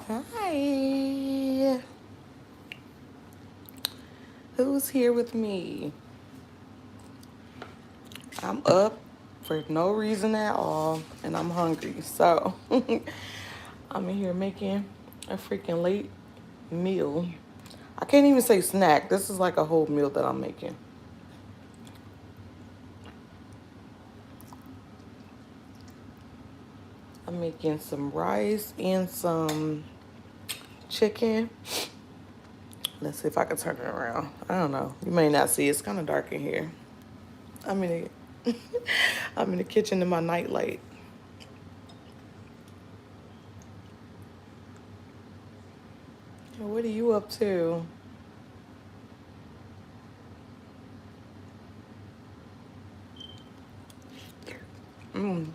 Hi. Who's here with me? I'm up for no reason at all and I'm hungry. So I'm in here making a freaking late meal. I can't even say snack. This is like a whole meal that I'm making. I'm making some rice and some chicken. Let's see if I can turn it around. I don't know. You may not see. It's kind of dark in here. I'm in the I'm in the kitchen in my nightlight. What are you up to? Mm.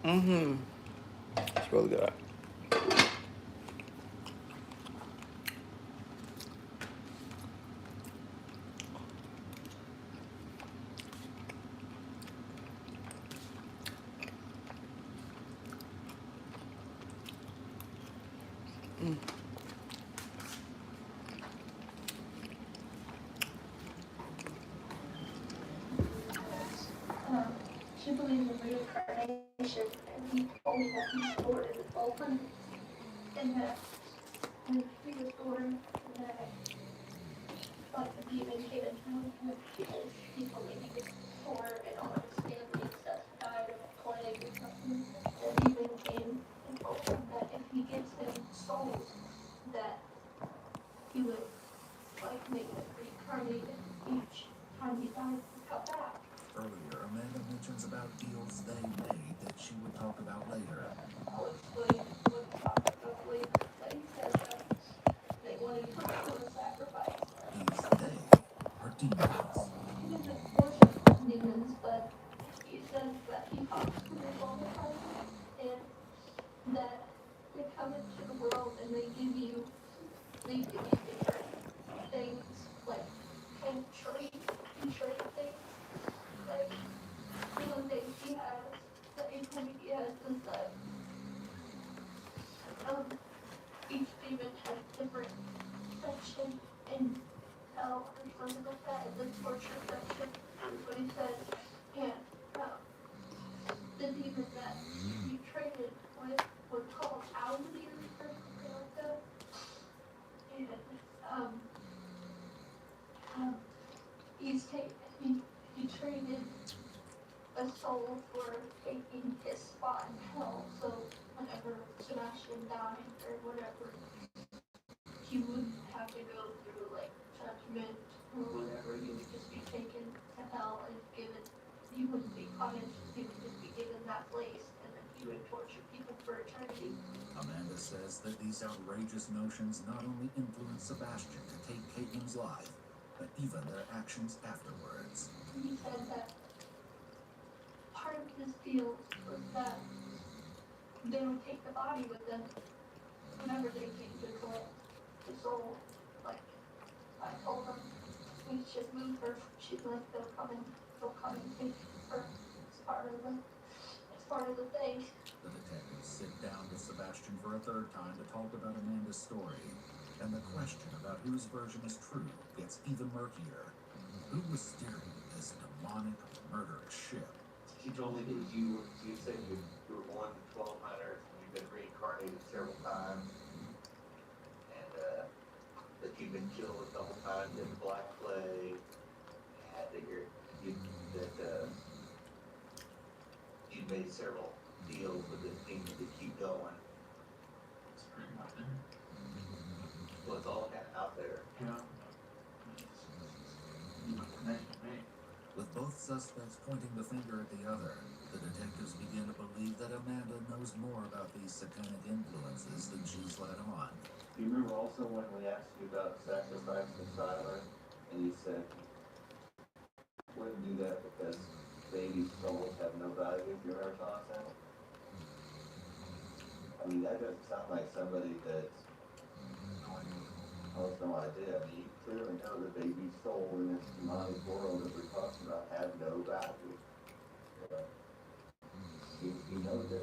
Mm-hmm. It's really good. She believes in reincarnation, and he told me that he stored in the open, and that when he was born, that like the demon came and found him because he told me he was poor and all of his family and stuff died of a plague or something. The demon came and told him that if he gives him souls, that he would like make them reincarnate each time he died and come back. Earlier, Amanda mentions about deals they made that she would talk about later. I'll explain what he talked about later, but he said that they wanted him to do a sacrifice. These they are demons. He doesn't worship demons, but he says that he talks to them all the time, and that they come into the world and they give you different things, like kind of trade things. Like one thing he has that he told me he has is that um each demon has different section in hell or something like that, in the torture section is what he said. And um, the demon that he traded with was called Aldir or something like that. And um, um, he traded a soul for taking his spot in hell. So whenever Sebastian died or whatever, he wouldn't have to go through like judgment or whatever. He would just be taken to hell and given. He wouldn't be punished. He would just be given that place, and then he would torture people for eternity. Amanda says that these outrageous notions not only influenced Sebastian to take Caitlin's life, but even their actions afterwards. He said that part of his deal was that they would take the body with them whenever they came to collect the soul. Like I told them, we should move her. She's like they'll come and take her. It's part of the thing. The detectives sit down with Sebastian for a third time to talk about Amanda's story, and the question about whose version is true gets even murkier. Who was steering this demonic, murderous ship? She told me that you said you were born in 1200 and you've been reincarnated several times, and that you've been killed a couple times in the Black Plague, and that you made several deals with this demon to keep going. It's pretty much it. Well, it's all kind of out there. Yeah. Connection to me. With both suspects pointing the finger at the other, the detectives begin to believe that Amanda knows more about these satanic influences than she's let on. Do you remember also when we asked you about sacrifice and silence, and you said you wouldn't do that because baby souls have no value? If you ever thought that? I mean, that doesn't sound like somebody that's has no idea. I mean, you clearly know the baby soul in this demonic world that we're talking about have no value. You know this.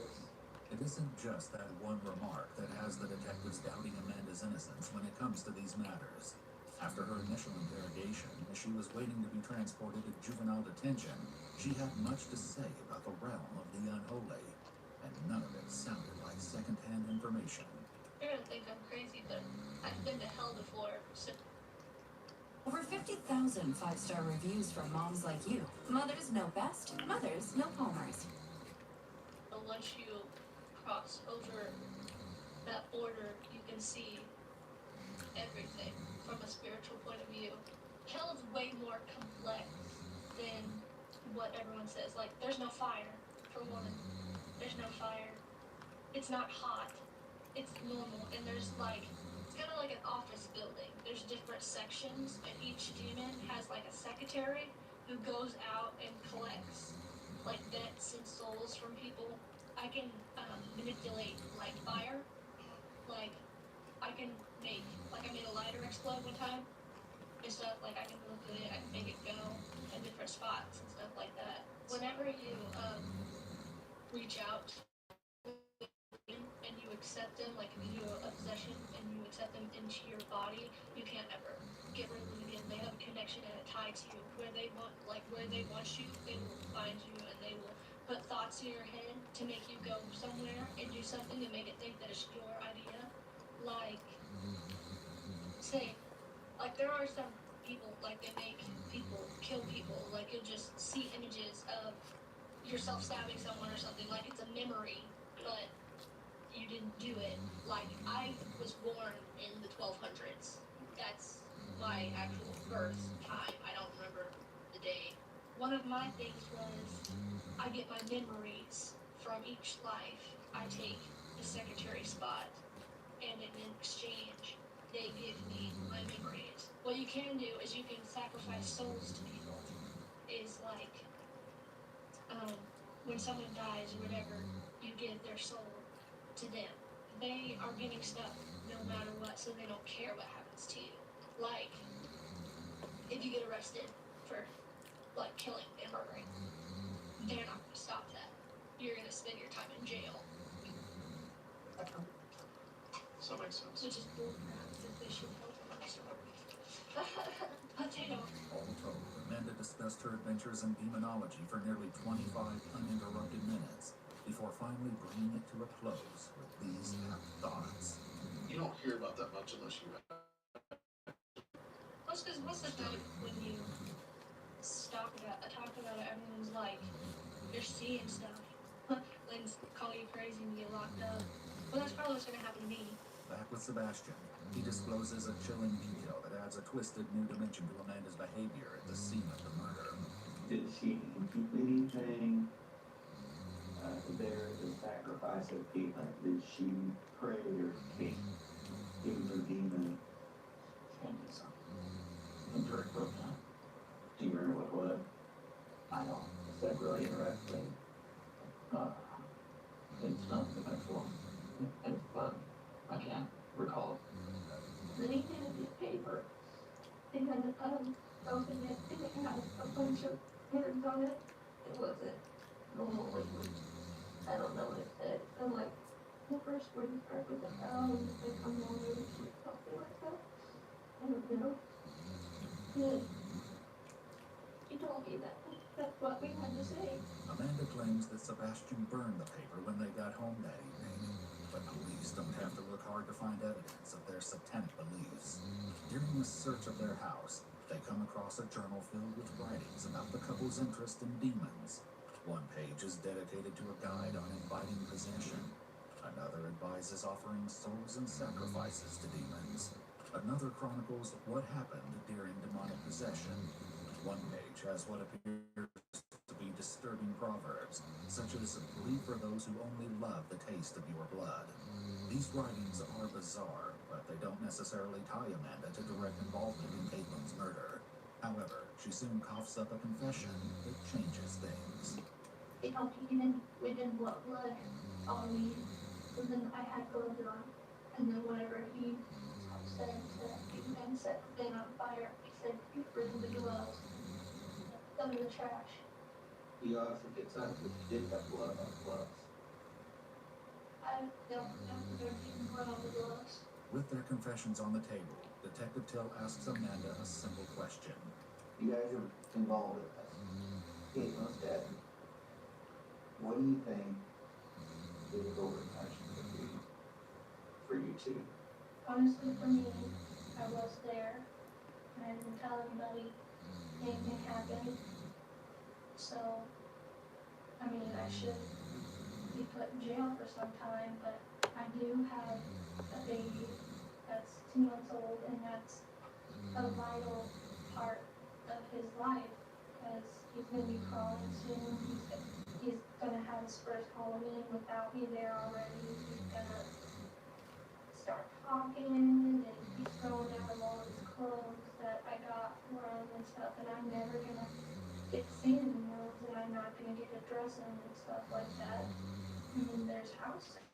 It isn't just that one remark that has the detectives doubting Amanda's innocence when it comes to these matters. After her initial interrogation, as she was waiting to be transported to juvenile detention, she had much to say about the realm of the unholy, and none of it sounded like secondhand information. You're gonna think I'm crazy, but I've been to hell before, so Over 50,000 five-star reviews from moms like you. Mothers know best. Mothers know Palmer's. once you cross over that border, you can see everything from a spiritual point of view. Hell is way more complex than what everyone says. Like, there's no fire, for one. There's no fire. It's not hot. It's normal. And there's like, it's kind of like an office building. There's different sections, and each demon has like a secretary who goes out and collects like debts and souls from people. I can manipulate like fire. Like, I can make, like I made a lighter explode one time and stuff. Like, I can manipulate it, I can make it go in different spots and stuff like that. Whenever you reach out and you accept them, like if you do a possession and you accept them into your body, you can't ever get rid of them again. They have a connection and a tie to you. Where they want you, they will find you, and they will put thoughts in your head to make you go somewhere and do something to make it think that it's your idea. Like, say, like there are some people, like they make people kill people. Like, you'll just see images of yourself stabbing someone or something. Like, it's a memory, but you didn't do it. Like, I was born in the 1200s. That's my actual birth time. I don't remember the day. One of my things was I get my memories from each life. I take the secretary spot, and in exchange, they give me my memories. What you can do is you can sacrifice souls to people. Is like, when someone dies or whatever, you give their soul to them. They are getting stuff no matter what, so they don't care what happens to you. Like, if you get arrested for, like, killing and murdering, they're not gonna stop that. You're gonna spend your time in jail. So that makes sense. Which is bullcrap, that they should help them understand. But they don't. All told, Amanda discussed her adventures in demonology for nearly 25 uninterrupted minutes before finally bringing it to a close with these apt thoughts. You don't hear about that much unless you Most of the time when you talk about it, everyone's like, you're seeing stuff. Then call you crazy and you get locked up. Well, that's probably what's gonna happen to me. Back with Sebastian, he discloses a chilling detail that adds a twisted new dimension to Amanda's behavior at the scene of the murder. Did she keep anything there to sacrifice a demon? Did she pray or speak to the demon? can't do something. In direct book now. Do you remember what it was? I don't. Is that really interesting? It's not the best one. It's fun. I can't recall. Then he handed me a paper. And then, opened it, and it had a bunch of words on it. It wasn't normal language. I don't know what it said. I'm like, the first word started with an L, and it's like, I'm on over to something like that. I don't know. He told me that. That's what we had to say. Amanda claims that Sebastian burned the paper when they got home that evening, but police don't have to look hard to find evidence of their satanic beliefs. During a search of their house, they come across a journal filled with writings about the couple's interest in demons. One page is dedicated to a guide on inviting possession. Another advises offering souls and sacrifices to demons. Another chronicles what happened during demonic possession. One page has what appears to be disturbing proverbs, such as, "Bleed for those who only love the taste of your blood." These writings are bizarre, but they don't necessarily tie Amanda to direct involvement in Caitlin's murder. However, she soon coughs up a confession that changes things. They told me we didn't blood on me. And then I had gloves on. And then whenever he said that he then set the thing on fire, he said, "You bring the gloves under the trash." You also get something that you did have blood on gloves. With their confessions on the table, Detective Till asks Amanda a simple question. You guys are involved in this. Caitlin's dead. What do you think is overreaction would be for you two? Honestly, for me, I was there, and I didn't tell anybody anything happened. So, I mean, I should be put in jail for some time, but I do have a baby that's 2 months old, and that's a vital part of his life, because he's going to be crawling soon. He's going to have his first Halloween without me there already. He's going to start talking, and he's throwing out all his clothes that I got for him and stuff, and I'm never going to get to see him in those, and I'm not going to get to dress him and stuff like that. I mean, there's house sets.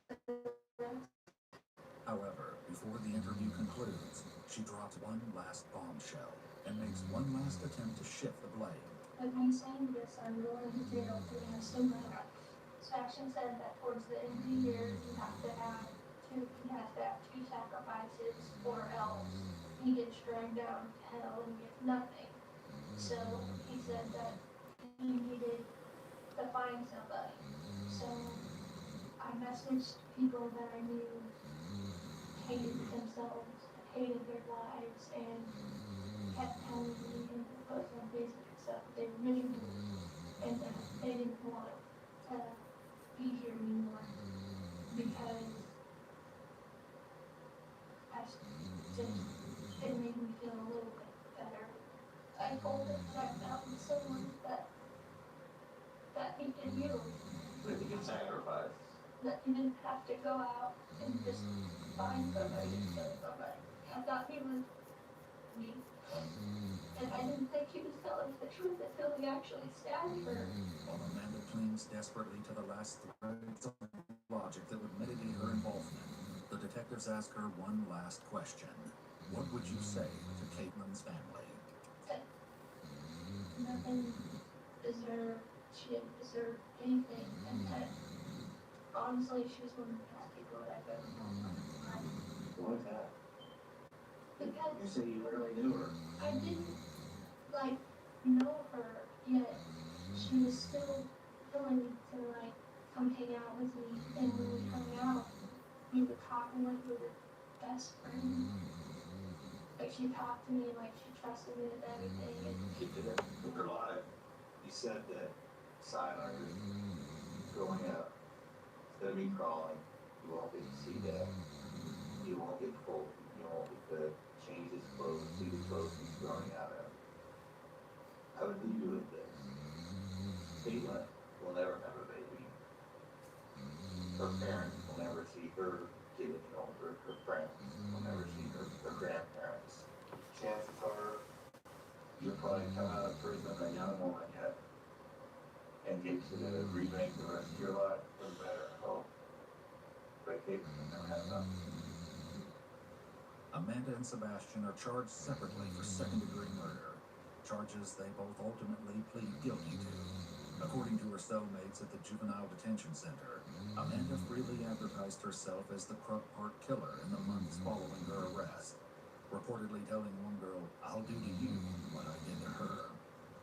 However, before the interview concludes, she drops one last bombshell and makes one last attempt to shift the blame. With me saying this, I'm going to jail for the rest of my life. Sebastian said that towards the end of the year, he has to have two sacrifices, or else he gets dragged down to hell and gets nothing. So he said that he needed to find somebody. So I messaged people that I knew hated themselves, hated their lives, and kept telling me in the posts on Facebook and stuff that they were miserable and that they didn't want to be here anymore, because it made me feel a little bit better. I told them that I found someone that he could use, That you can sacrifice. that he didn't have to go out and just find somebody and kill somebody. I thought he was me. And I didn't think he was telling the truth until he actually stabbed her. While Amanda clings desperately to the last threads of logic that would mitigate her involvement, the detectives ask her one last question. What would you say to Caitlin's family? Nothing deserved, she didn't deserve anything, and that honestly, she was one of the best people that I've ever known in my life. What was that? Because You say you barely knew her. I didn't, know her yet. She was still willing to, come hang out with me, and when we hung out, we would talk like we were best friends. Like, she talked to me like she trusted me with everything, and She did it with her life. You said that Siler is growing up. Instead of me crawling, you won't get to see that. You won't get full. You won't get to change his clothes, see the clothes he's growing out of. I would leave you with this. Caitlin will never have a baby. Her parents will never see her getting older. Her friends will never see her grandparents. Chances are you'll probably come out of prison a young woman yet and get to remake the rest of your life for better, I hope. But Caitlin will never have nothing. Amanda and Sebastian are charged separately for second-degree murder, charges they both ultimately plead guilty to. According to her cellmates at the Juvenile Detention Center, Amanda freely advertised herself as the Krug Park killer in the months following her arrest, reportedly telling one girl, "I'll do to you what I did to her."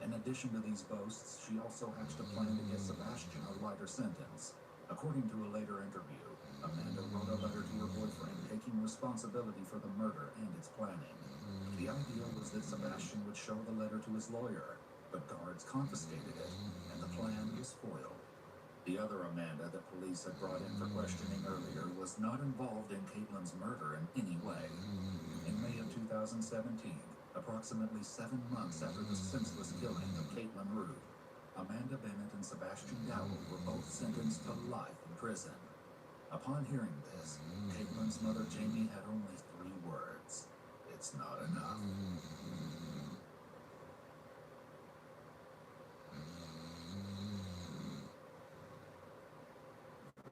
In addition to these boasts, she also hatched a plan to get Sebastian a lighter sentence. According to a later interview, Amanda wrote a letter to her boyfriend taking responsibility for the murder and its planning. The idea was that Sebastian would show the letter to his lawyer, but guards confiscated it, and the plan was foiled. The other Amanda that police had brought in for questioning earlier was not involved in Caitlin's murder in any way. In May of 2017, approximately 7 months after the senseless killing of Caitlin Root, Amanda Bennett and Sebastian Dowell were both sentenced to life in prison. Upon hearing this, Caitlin's mother Jamie had only 3 words: "It's not enough."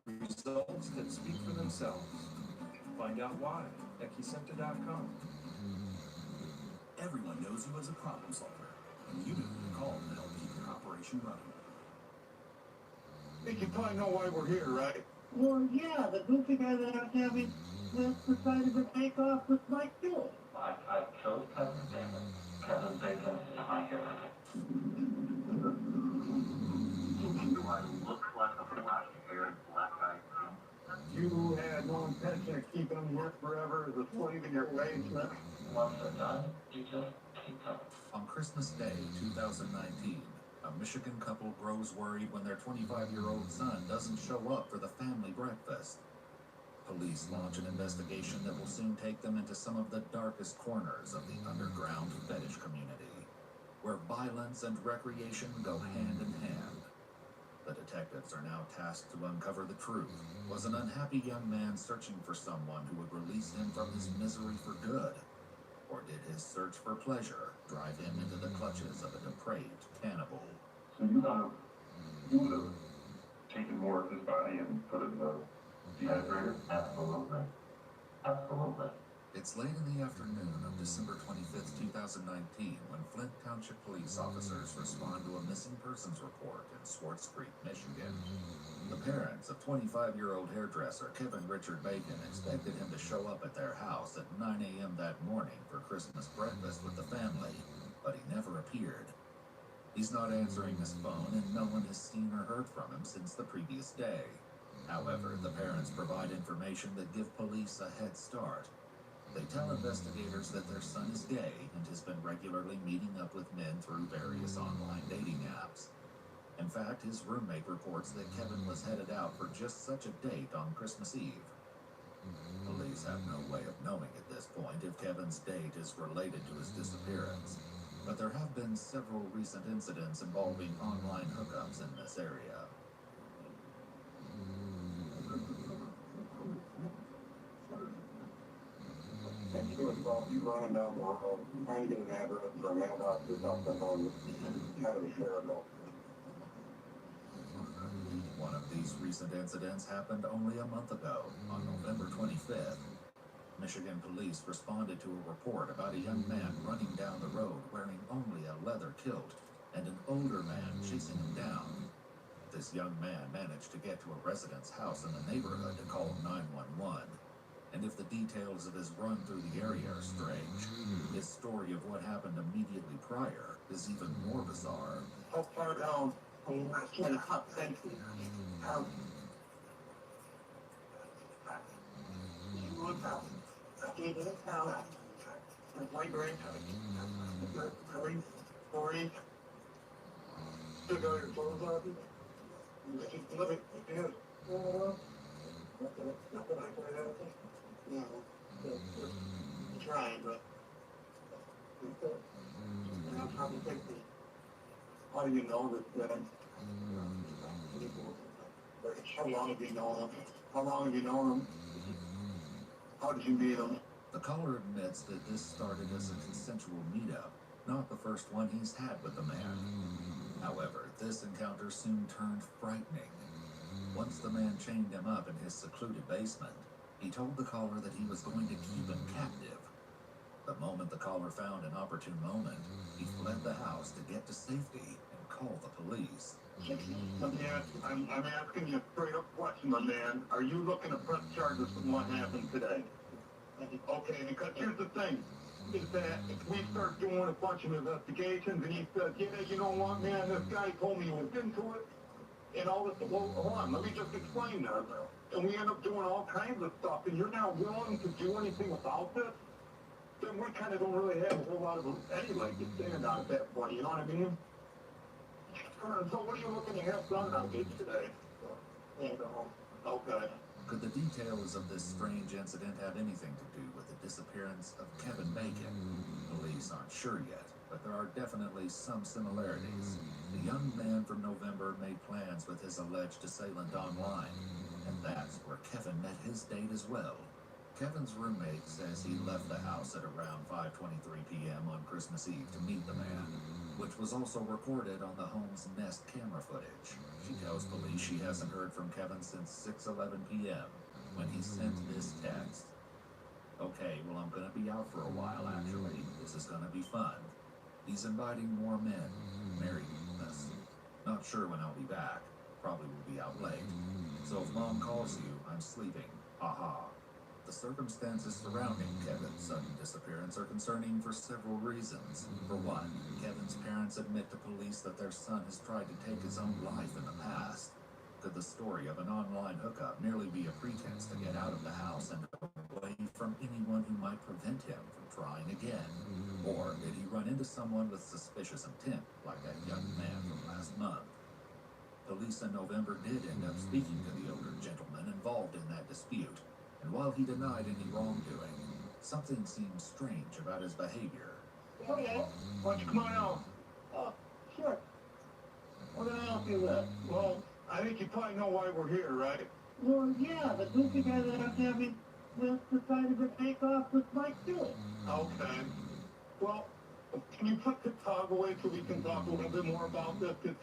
Results that speak for themselves. Find out why at Kisepta.com. Everyone knows you as a problem solver, and you knew who to call to help keep your operation running. I think you probably know why we're here, right? Well, yeah, the goofy guy that I was having just decided to take off with my kid. I killed Kevin Bacon. Kevin Bacon is my hero. Do I look like a black-haired, black-eyed king? You had no intention of keeping him here forever as a slave in your basement. Once they're done, you just keep them. On Christmas Day, 2019, a Michigan couple grows worried when their 25-year-old son doesn't show up for the family breakfast. Police launch an investigation that will soon take them into some of the darkest corners of the underground fetish community, where violence and recreation go hand in hand. The detectives are now tasked to uncover the truth. Was an unhappy young man searching for someone who would release him from his misery for good? Or did his search for pleasure drive him into the clutches of a depraved cannibal? So you would have taken more of his body and put it in the dehydrator? Absolutely. Absolutely. It's late in the afternoon of December 25th, 2019, when Flint Township police officers respond to a missing persons report in Swartz Creek, Michigan. The parents of 25-year-old hairdresser Kevin Richard Bacon expected him to show up at their house at 9 a.m. that morning for Christmas breakfast with the family, but he never appeared. He's not answering his phone, and no one has seen or heard from him since the previous day. However, the parents provide information that give police a head start. They tell investigators that their son is gay and has been regularly meeting up with men through various online dating apps. In fact, his roommate reports that Kevin was headed out for just such a date on Christmas Eve. Police have no way of knowing at this point if Kevin's date is related to his disappearance, but there have been several recent incidents involving online hookups in this area. And she was you running down the road, trying to get an address for a mailbox or something on kind of hysterical. One of these recent incidents happened only a month ago, on November 25th. Michigan police responded to a report about a young man running down the road wearing only a leather kilt and an older man chasing him down. This young man managed to get to a resident's house in the neighborhood to call 911. And if the details of his run through the area are strange, his story of what happened immediately prior is even more bizarre. How far down? In a hot century. How? You look out. You look out. The white range. Orange. Still got your clothes on? You keep living. Yeah. Nothing like that. No. Trying, but. I'll probably take the. How do you know that? How long have you known him? How long have you known him? How did you meet him? The caller admits that this started as a consensual meetup, not the first one he's had with the man. However, this encounter soon turned frightening. Once the man chained him up in his secluded basement, he told the caller that he was going to keep him captive. The moment the caller found an opportune moment, he fled the house to get to safety and call the police. I'm asking you a straight up question, my man. Are you looking to press charges from what happened today? Okay, because here's the thing, is that if we start doing a bunch of investigations and he says, yeah, you know what, man, this guy told me he was into it, and all this, well, hold on, let me just explain that. And we end up doing all kinds of stuff, and you're not willing to do anything about this, then we kind of don't really have a whole lot of any leg to stand on at that point, you know what I mean? So what are you looking to have done on it today? Okay. Could the details of this strange incident have anything to do with the disappearance of Kevin Bacon? Police aren't sure yet, but there are definitely some similarities. The young man from November made plans with his alleged assailant online, and that's where Kevin met his date as well. Kevin's roommate says he left the house at around 5:23 p.m. on Christmas Eve to meet the man, which was also recorded on the home's Nest camera footage. She tells police she hasn't heard from Kevin since 6:11 p.m. when he sent this text. Okay, well, I'm gonna be out for a while, actually. This is gonna be fun. He's inviting more men. Marry us. Not sure when I'll be back. probably will be out late. So if Mom calls you, I'm sleeping. Haha. The circumstances surrounding Kevin's sudden disappearance are concerning for several reasons. For one, Kevin's parents admit to police that their son has tried to take his own life in the past. Could the story of an online hookup merely be a pretense to get out of the house and away from anyone who might prevent him from trying again? Or did he run into someone with suspicious intent, like that young man from last month? Police in November did end up speaking to the older gentleman involved in that dispute, and while he denied any wrongdoing, something seemed strange about his behavior. Okay, why don't you come on out? Oh, sure. What can I help you with? Well, I think you probably know why we're here, right? Well, yeah, the goofy guy that I'm having with decided to take off with Mike Stewart. Okay. Well, can you put the dog away so we can talk a little bit more about this? Because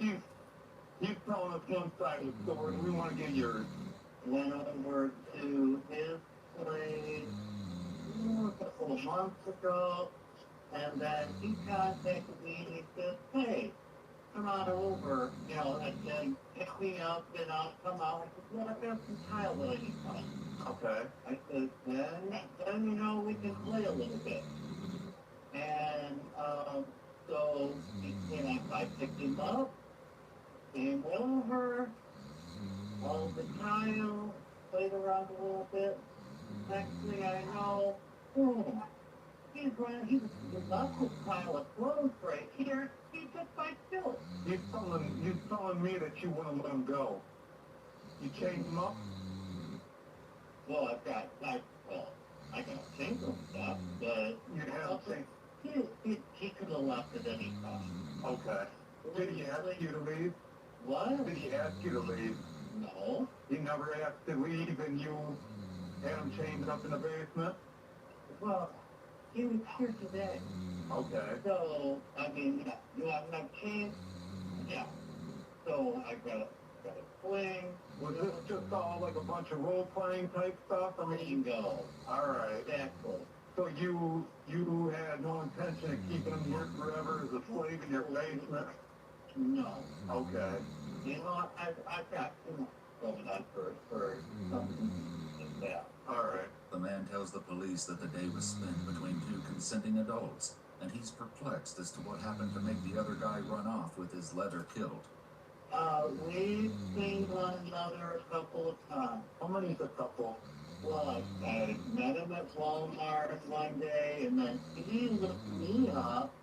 he's telling us one side of the story, and we want to get yours. Went over to his place a couple of months ago, and then he contacted me and he said, hey, come on over, you know, and then pick me up and I'll come out. I said, well, I've got some tile that I need to. Okay. I said, then, you know, we can play a little bit. And, so, you know, I picked him up, came over, all the tile, played around a little bit. Next thing I know, boom. He's up this pile of clothes right here. He just like Phil. He's telling me that you want to let him go. You chained him up? Well, I got chained him stuff, but you have to. He could have left at any time. Okay. Did he ask you to leave? What? Did he ask you to leave? No. He never asked to leave, and you had him chained up in the basement? Well, he was here today. Okay. So, I mean, yeah, you have enough chains? Yeah. So, I got a swing. Was this just all like a bunch of role-playing type stuff? I mean, bingo. Alright. Exactly. So you had no intention of keeping him here forever as a slave in your basement? No. Okay. You know, I've got too much going on for something like that. Alright. The man tells the police that the day was spent between two consenting adults, and he's perplexed as to what happened to make the other guy run off with his leather kilt. We've seen one another a couple of times. How many's a couple? Well, I met him at Walmart one day, and then he looked me up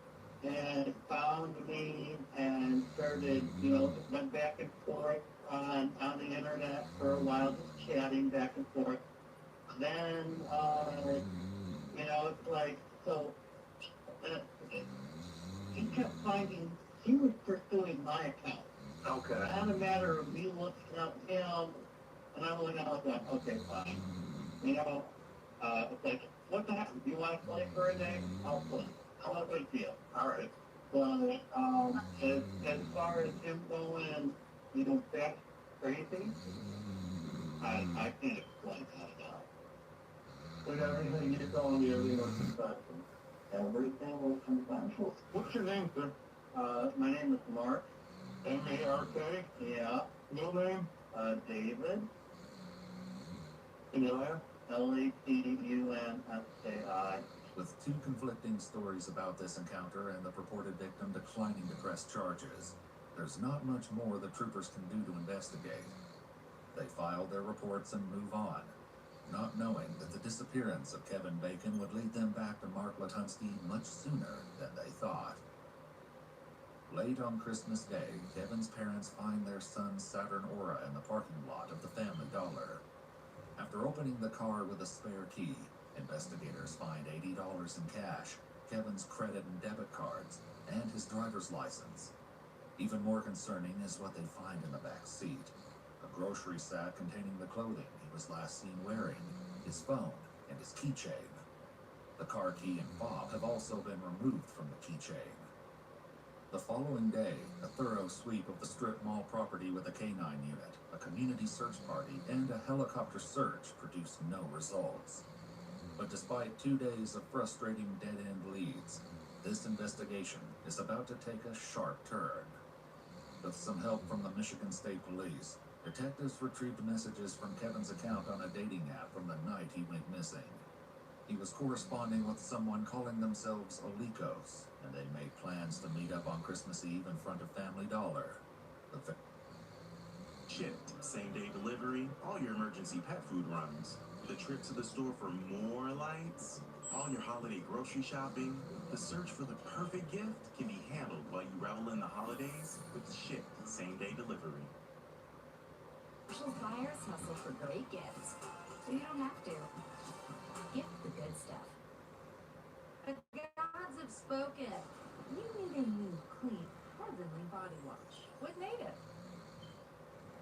and found me and started, you know, went back and forth on the internet for a while, just chatting back and forth. Then, you know, it's like, so, he kept finding, he was pursuing my account. Okay. Not a matter of me looking up him, and I'm looking out like, okay, fine. You know, it's like, what the heck, do you want to play for a day? I'll play. No big deal. Alright. But, as far as him going, you know, back crazy, I can't explain that now. But everything you're telling me, everything was confession. Everything was confession. What's your name, sir? My name is Mark. M-A-R-K? Yeah. Middle name? David. And your last? L-A-T-U-N-S-K-I. With two conflicting stories about this encounter and the purported victim declining to press charges, there's not much more the troopers can do to investigate. They file their reports and move on, not knowing that the disappearance of Kevin Bacon would lead them back to Mark Latunsky much sooner than they thought. Late on Christmas Day, Kevin's parents find their son's Saturn Aura in the parking lot of the Family Dollar. After opening the car with a spare key, investigators find $80 in cash, Kevin's credit and debit cards, and his driver's license. Even more concerning is what they find in the back seat. A grocery sack containing the clothing he was last seen wearing, his phone, and his keychain. The car key and fob have also been removed from the keychain. The following day, a thorough sweep of the strip mall property with a canine unit, a community search party, and a helicopter search produced no results. But despite 2 days of frustrating dead-end leads, this investigation is about to take a sharp turn. With some help from the Michigan State Police, detectives retrieved messages from Kevin's account on a dating app from the night he went missing. He was corresponding with someone calling themselves Olikos, and they made plans to meet up on Christmas Eve in front of Family Dollar. Shipped, same-day delivery, all your emergency pet food runs, the trip to the store for more lights, all your holiday grocery shopping. The search for the perfect gift can be handled while you revel in the holidays with Shipped, same-day delivery. Social buyers hustle for great gifts, so you don't have to. Gift the good stuff. The gods have spoken. You need a new, clean, heavenly body wash with Native.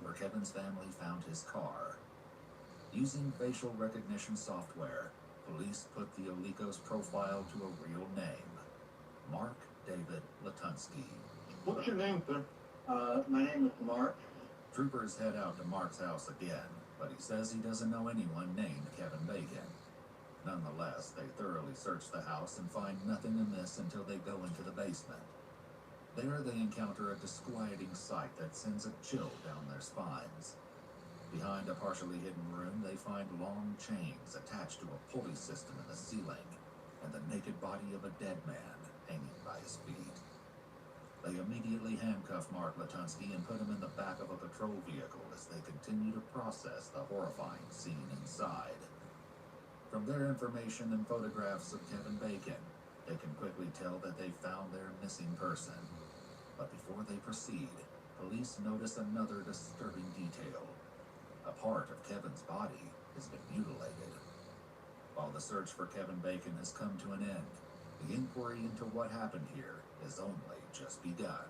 Where Kevin's family found his car. Using facial recognition software, police put the Olikos profile to a real name, Mark David Latunsky. What's your name, sir? My name is Mark. Troopers head out to Mark's house again, but he says he doesn't know anyone named Kevin Bacon. Nonetheless, they thoroughly search the house and find nothing amiss until they go into the basement. There they encounter a disquieting sight that sends a chill down their spines. Behind a partially hidden room, they find long chains attached to a pulley system in the ceiling, and the naked body of a dead man hanging by his feet. They immediately handcuff Mark Latunsky and put him in the back of a patrol vehicle as they continue to process the horrifying scene inside. From their information and photographs of Kevin Bacon, they can quickly tell that they found their missing person. But before they proceed, police notice another disturbing detail. A part of Kevin's body has been mutilated. While the search for Kevin Bacon has come to an end, the inquiry into what happened here has only just begun.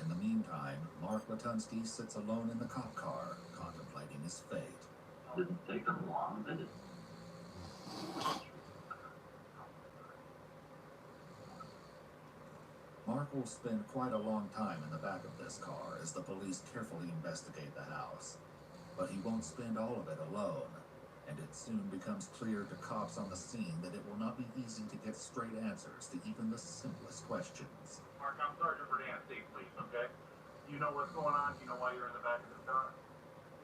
In the meantime, Mark Latunsky sits alone in the cop car, contemplating his fate. Didn't take them long, did it? Mark will spend quite a long time in the back of this car as the police carefully investigate the house. But he won't spend all of it alone, and it soon becomes clear to cops on the scene that it will not be easy to get straight answers to even the simplest questions. Mark, I'm Sergeant Verdan, State Police, okay? You know what's going on? You know why you're in the back of the car?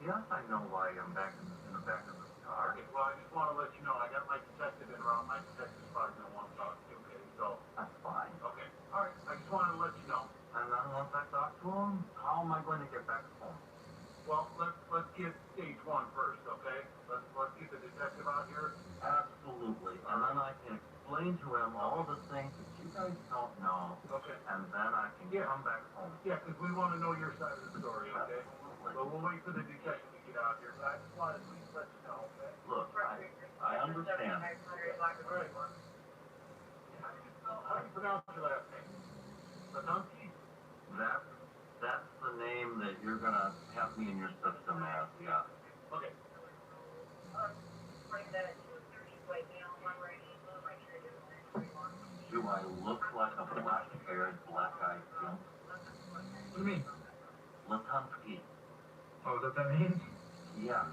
Yes, I know why I'm back in the back of the car. Okay, well, I just want to let you know, I got my detective in around. My detective's probably going to want to talk to you, okay? So, That's fine. okay, all right, I just wanted to let you know. And then once I talk to him, how am I going to get back home? Well, let's get stage one first, okay? Let's get the detective out here. Absolutely. And then I can explain to him all the things that you guys don't know. Okay. And then I can come back home. Yeah, because we want to know your side of the story, okay? Absolutely. But we'll wait for the detective to get out here. But I just wanted to please let you know, okay? Look, I understand. All right. How do you pronounce your last name? Latunsky? That's the name that you're gonna have me in your system as, yeah. Okay. Do I look like a black-haired, black-eyed pimp? What do you mean? Latunsky. Oh, is that what that means? Yeah.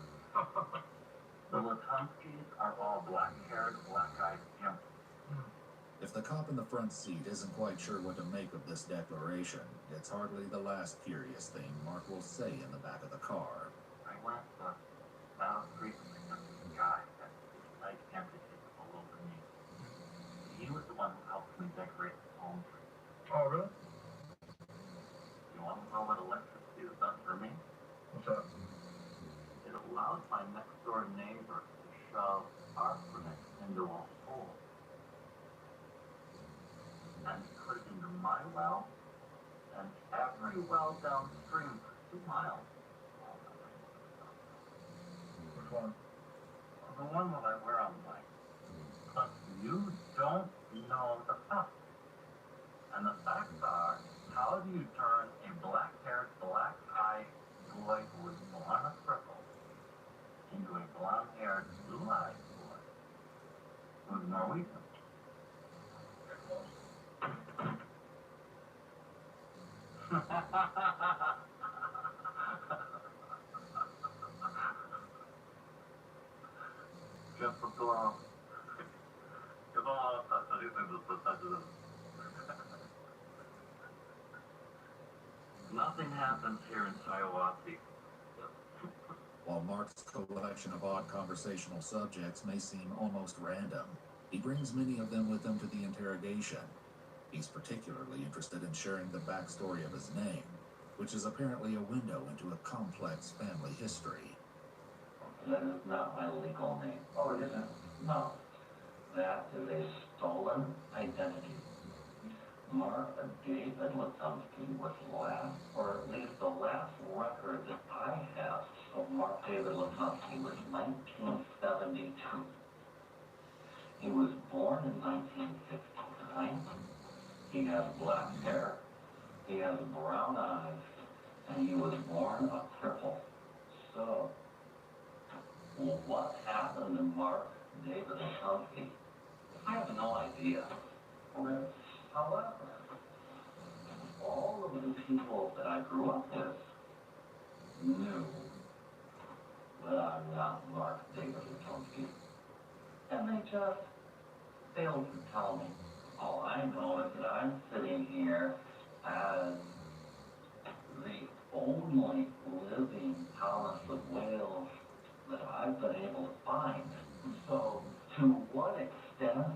The Latunskys are all black-haired, black-eyed pimps. If the cop in the front seat isn't quite sure what to make of this declaration, it's hardly the last curious thing Mark will say in the back of the car. I went down the street to pick up this guy that was like entity below me. He was the one who helped me decorate the home tree. Oh, really? You want to know what electricity has done for me? What's up? It allowed my next door neighbor to shove arsenic into a hole. And he put it into my well and every well downstream for 2 miles. Which one? The one that I wear on my. But you don't know the facts. And the facts are, how do you turn a black-haired, black-eyed boy who was born a cripple into a blonde-haired, blue-eyed boy who's Norwegian? Just for long. Jag bara fattar inte så. Nothing happens here in Hiawassee. While Mark's collection of odd conversational subjects may seem almost random, he brings many of them with him to the interrogation. He's particularly interested in sharing the backstory of his name, which is apparently a window into a complex family history. That is not my legal name. Oh, it isn't? No. That is a stolen identity. Mark David Latumsky was last, or at least the last record that I have of Mark David Latumsky was 1972. He was born in 1969. He has black hair. He has brown eyes. And he was born a cripple. So, what happened to Mark David Latumsky? I have no idea. However, all of the people that I grew up with knew that I'm not Mark David Latumsky. And they just failed to tell me. All I know is that I'm sitting here as the only living Thomas of Wales that I've been able to find. So, to what extent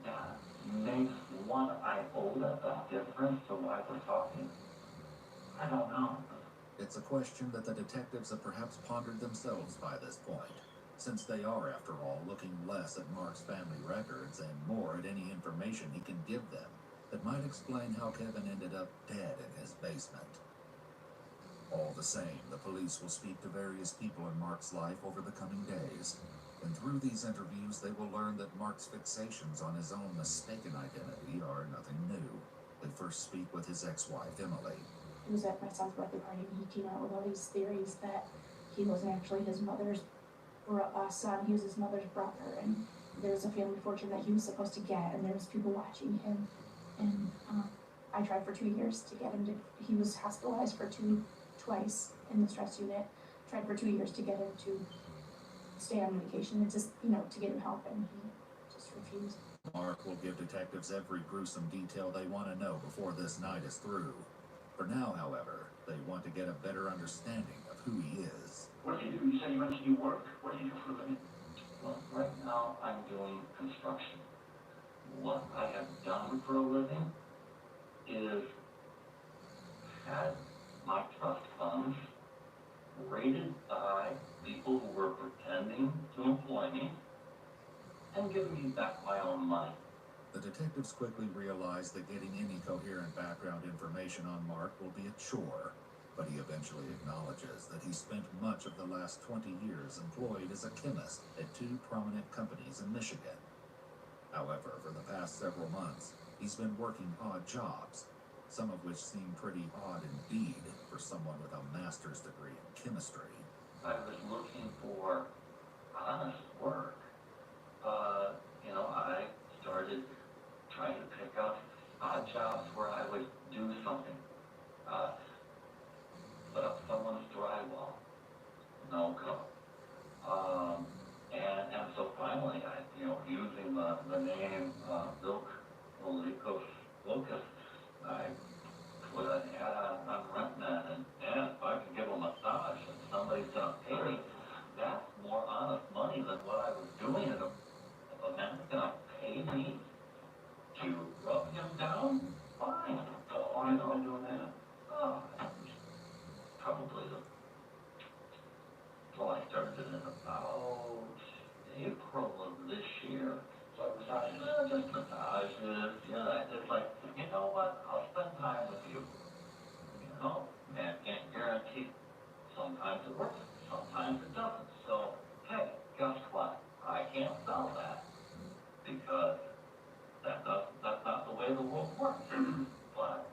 that makes one iota of difference to why we're talking, I don't know. It's a question that the detectives have perhaps pondered themselves by this point, since they are, after all, looking less at Mark's family records and more at any information he can give them that might explain how Kevin ended up dead in his basement. All the same, the police will speak to various people in Mark's life over the coming days, and through these interviews they will learn that Mark's fixations on his own mistaken identity are nothing new. They first speak with his ex-wife, Emily. He was at my son's birthday party and he came out with all these theories that he wasn't actually his mother's son, he was his mother's brother, and there was a family fortune that he was supposed to get, and there was people watching him, and I tried for 2 years to get him to, he was hospitalized for twice in the stress unit, tried for 2 years to get him to stay on medication and just, to get him help, and he just refused. Mark will give detectives every gruesome detail they want to know before this night is through. For now, however, they want to get a better understanding of who he is. What do you do? You said you mentioned you work. What do you do for a living? Well, right now I'm doing construction. What I have done for a living is had my trust funds raided by people who were pretending to employ me and giving me back my own money. The detectives quickly realize that getting any coherent background information on Mark will be a chore, but he eventually acknowledges that he spent much of the last 20 years employed as a chemist at 2 prominent companies in Michigan. However, for the past several months, he's been working odd jobs, some of which seem pretty odd indeed for someone with a master's degree in chemistry. I was looking for honest work. I started trying to pick up odd jobs where I would do something. Put up someone's drywall. No go. And so finally, using the name Vilk Locus, I put an ad on RentNet, and if I can give a massage and somebody's gonna pay me, that's more honest money than what I was doing. If a man's gonna pay me to rub him down, fine. So I'm doing that. Oh, probably I started it in about April of this year. So I decided, just massages, it's like, you know what, I'll spend time with you. Man can't guarantee. Sometimes it works, sometimes it doesn't. So, hey, guess what? I can't sell that. Because that's not the way the world works. But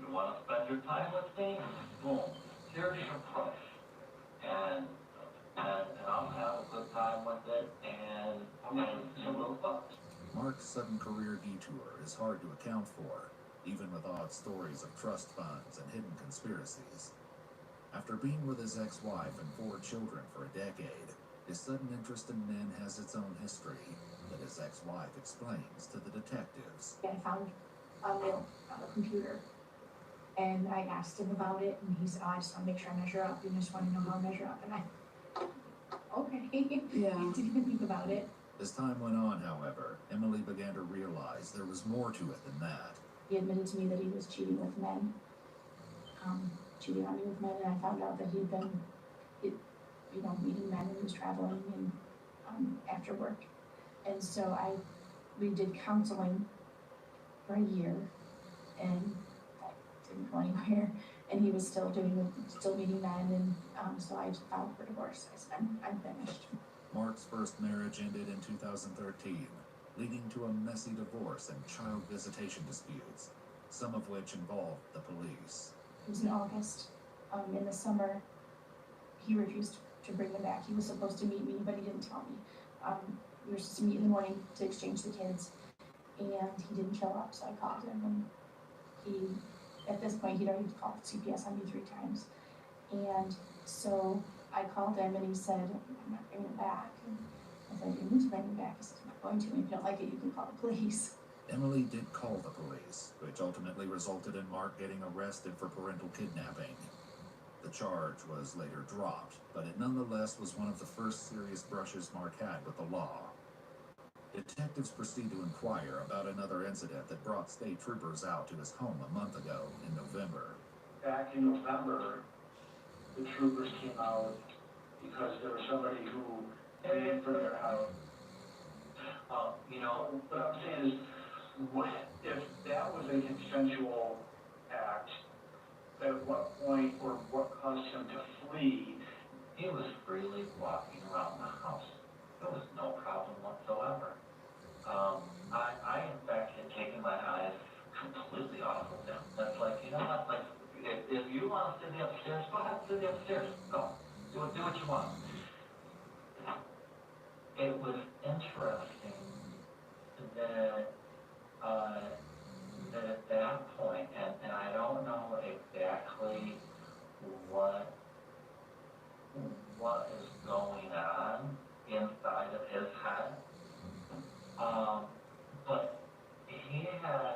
you want to spend your time with me? Boom. Here's your price. And I'll have a good time with it, and you will fuck. Mark's sudden career detour is hard to account for, even with odd stories of trust funds and hidden conspiracies. After being with his ex-wife and 4 children for a decade, his sudden interest in men has its own history that his ex-wife explains to the detectives. I found a note on the computer And I asked him about it, and he said, "Oh, I just want to make sure I measure up. You just want to know how I measure up." And I, okay. Yeah. I didn't even think about it. As time went on, however, Emily began to realize there was more to it than that. He admitted to me that he was cheating with men, cheating on me with men, and I found out that he'd been, meeting men, and he was traveling and after work. And so we did counseling for a year, and that didn't go anywhere. And he was still meeting men, and so I filed for divorce. I said, I'm finished. Mark's first marriage ended in 2013, leading to a messy divorce and child visitation disputes, some of which involved the police. It was in August. In the summer, he refused to bring them back. He was supposed to meet me, but he didn't tell me. We were supposed to meet in the morning to exchange the kids, and he didn't show up, so I called him, and at this point, he'd already called CPS on me 3 times. And so I called him, and he said, "I'm not bringing him back." And I said, "You need to bring him back." He said, "I'm not going to, and if you don't like it, you can call the police." Emily did call the police, which ultimately resulted in Mark getting arrested for parental kidnapping. The charge was later dropped, but it nonetheless was one of the first serious brushes Mark had with the law. Detectives proceed to inquire about another incident that brought state troopers out to his home a month ago in November. Back in November, the troopers came out because there was somebody who ran for their house. What I'm saying is, if that was a consensual act, at what point or what caused him to flee? He was freely walking around the house. There was no problem whatsoever. I in fact had taken my eyes completely off of him. That's like, you know what, like, if you want to sit upstairs, go ahead, sit upstairs. Go. Do what you want. It was interesting that at that point, and I don't know exactly what is going on inside of his head, but he had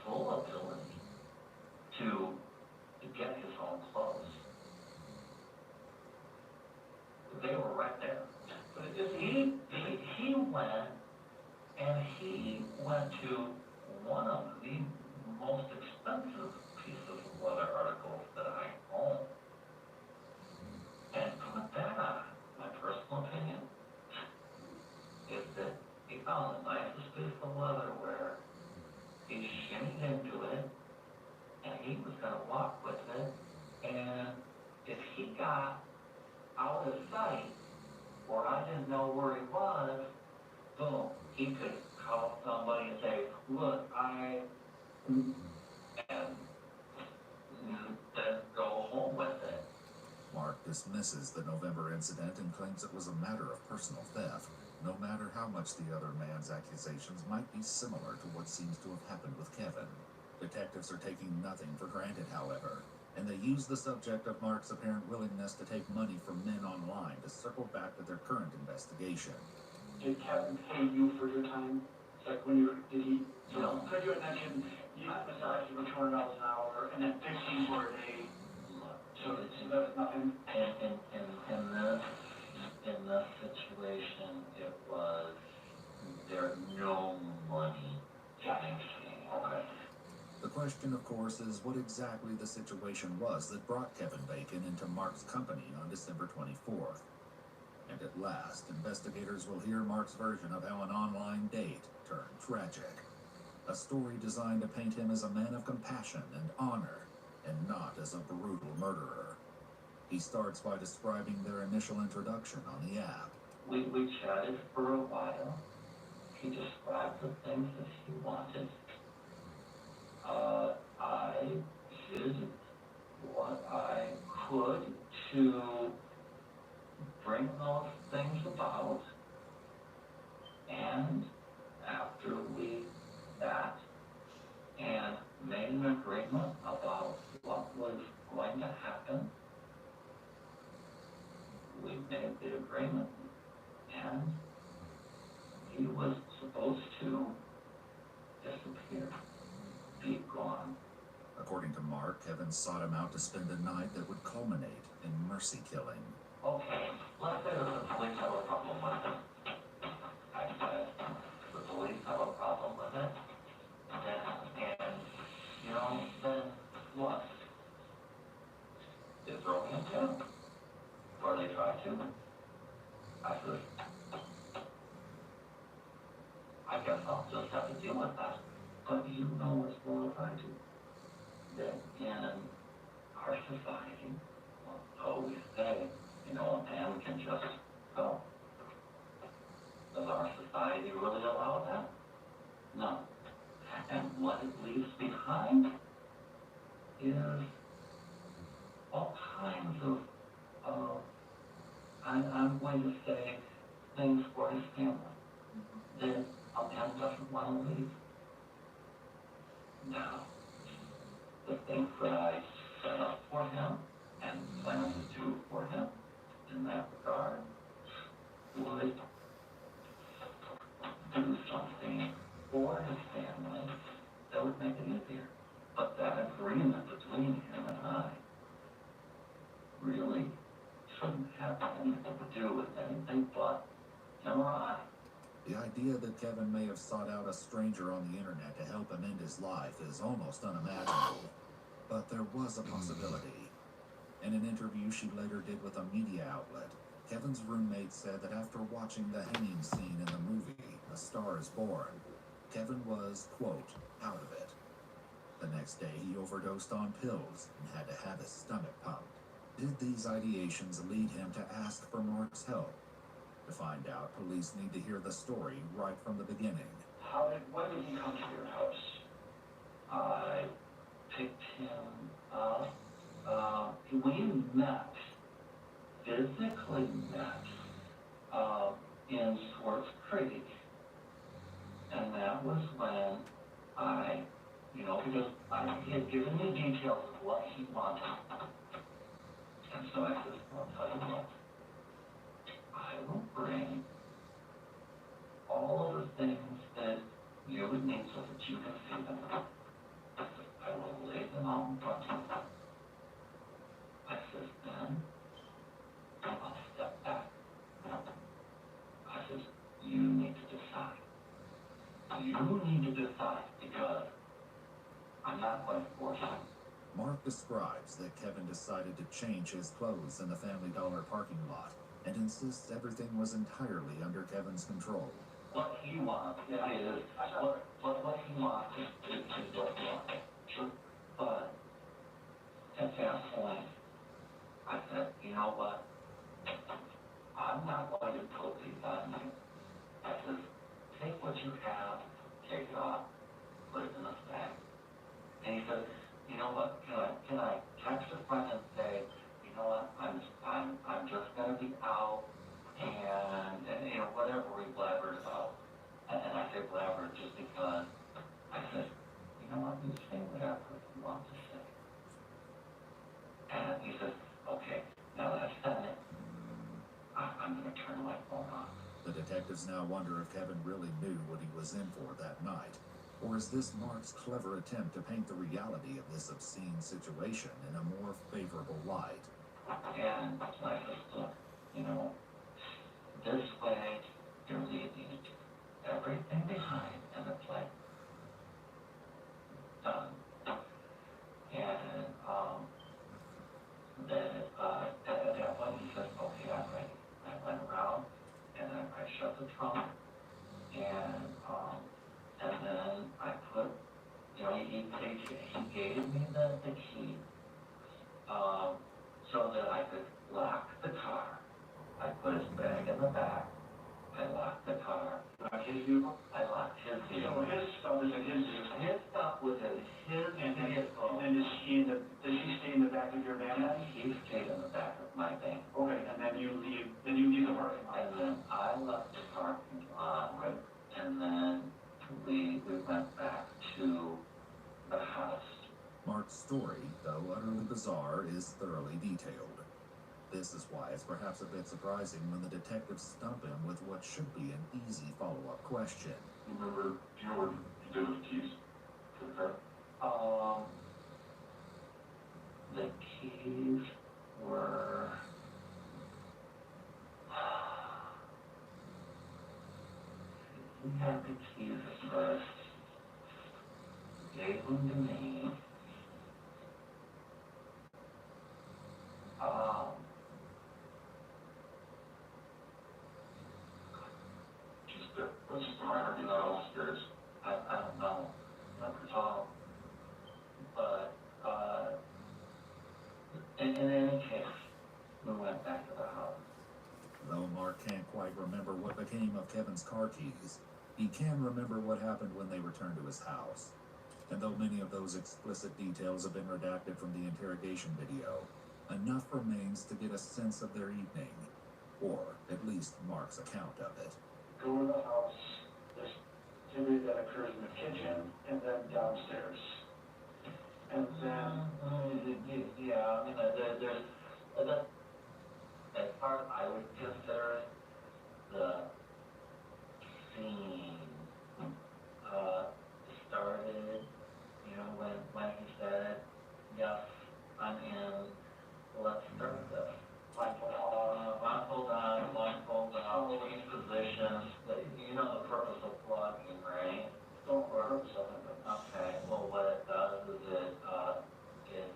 full ability to get his own clothes. They were right there. But he went to one of the most expensive pieces of leather articles that I own and put that on. My personal opinion is that he found the nicest piece of leather where he shimmied into it and he was going to walk with it, and if he got out of sight or I didn't know where he was, boom, he could call somebody and say, "Look, and then go home with it." Mark dismisses the November incident and claims it was a matter of personal theft, no matter how much the other man's accusations might be similar to what seems to have happened with Kevin. Detectives are taking nothing for granted, however, and they use the subject of Mark's apparent willingness to take money from men online to circle back to their current investigation. Did Kevin pay you for your time? Like when did he? So could you imagine you massage for $200 an hour and then 15 for a day? So that's nothing. In this situation, there's no money getting exchanged. Okay. The question, of course, is what exactly the situation was that brought Kevin Bacon into Mark's company on December 24th. And at last, investigators will hear Mark's version of how an online date turned tragic. A story designed to paint him as a man of compassion and honor, and not as a brutal murderer. He starts by describing their initial introduction on the app. We chatted for a while. He described the things that he wanted. I did what I could to bring those things about. And after we met and made an agreement about what was going to happen, we made the agreement, and he was supposed to disappear, be gone. According to Mark, Kevin Kevin sought him out to spend a night that would culminate in mercy killing. Okay, let's say that the police have a problem with it. I said, the police have a problem with it. And, you know, then what? They throw me in jail. Or they try to. I said, I guess I'll just have to deal with that. But you know as well as I do that in our society, well, we say, you know, a man can just go. Does our society really allow that? No. And what it leaves behind is all kinds of, I'm going to say, things for his family that a man doesn't want to leave. Now, the things that I set up for him and plan to do for him in that regard would do something for his family that would make it easier. But that agreement between him and I really shouldn't have anything to do with anything but him or I. The idea that Kevin may have sought out a stranger on the internet to help him end his life is almost unimaginable. But there was a possibility. In an interview she later did with a media outlet, Kevin's roommate said that after watching the hanging scene in the movie A Star is Born, Kevin was, quote, out of it. The next day he overdosed on pills and had to have his stomach pumped. Did these ideations lead him to ask for Mark's help? To find out, police need to hear the story right from the beginning. When did he come to your house? I picked him up. We met, physically met, in Swartz Creek. And that was when I, you know, because he had given me details of what he wanted. And so I said, I'll tell you what, I will bring all of the things that you would need so that you can see them. I will lay them out in front of you. I said, then I'll step back. I said, you need to decide. You need to decide because I'm not going to force you. Mark describes that Kevin decided to change his clothes in the Family Dollar parking lot and insists everything was entirely under Kevin's control. What he wants is, what he wants is what he wants. Sure. But at that point, I said, you know what? I'm not going to put these on you. I said, take what you have, take it off, put it in a bag. And he said, you know what? Can I text a friend and say, you know what? I'm just gonna be out, and you know whatever we blabbered about. And I say blabbered just because I said, you know what? You say whatever you want to say. And he said, okay. Now that I've said it, I'm gonna turn my phone off. The detectives now wonder if Kevin really knew what he was in for that night. Or is this Mark's clever attempt to paint the reality of this obscene situation in a more favorable light? And I said, look, you know, this way you're leaving everything behind in the play. Done. And then at that point he said, okay, I'm ready. I went around and I shut the trunk and then I put, you know, he gave me the key so that I could lock the car. I put his bag in the back. I locked the car. His vehicle? I locked his vehicle. So his stuff is in his vehicle. His stuff was in his vehicle. And does he stay in the back of your van? And he stayed in the back of my van. Okay, and then you leave the parking lot. And then I left the parking lot. Right. And then we went back to the house. Mark's story, though utterly bizarre, is thoroughly detailed. This is why it's perhaps a bit surprising when the detectives stump him with what should be an easy follow-up question. Do you know what you did with the keys to the car? The keys were... He had the keys at first, gave them to me. What's the matter with those upstairs? I don't know. Not at all. But, in any case, we went back to the house. Though Mark can't quite remember what became of Kevin's car keys, he can remember what happened when they returned to his house. And though many of those explicit details have been redacted from the interrogation video, enough remains to get a sense of their evening, or at least Mark's account of it. Go to the house, there's activity that occurs in the kitchen, and then downstairs. And then, yeah, I mean, there's, as far as I would consider it, the scene, started, you know, when he said, yes, I'm in, let's start this. Blindfold on, change positions, you know the purpose of vlogging, right? Don't purpose of it. Okay, well what it does is it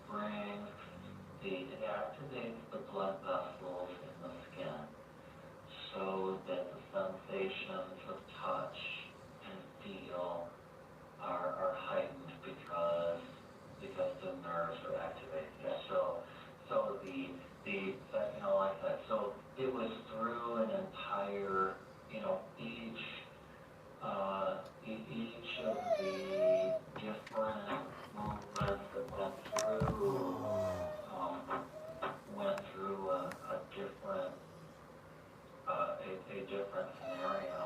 brings it activates the blood vessels in the skin so that the sensations of touch and feel are heightened because the nerves are activated. So the you know, like that. So it was through an entire, you know, each of the different movements that went through a different scenario.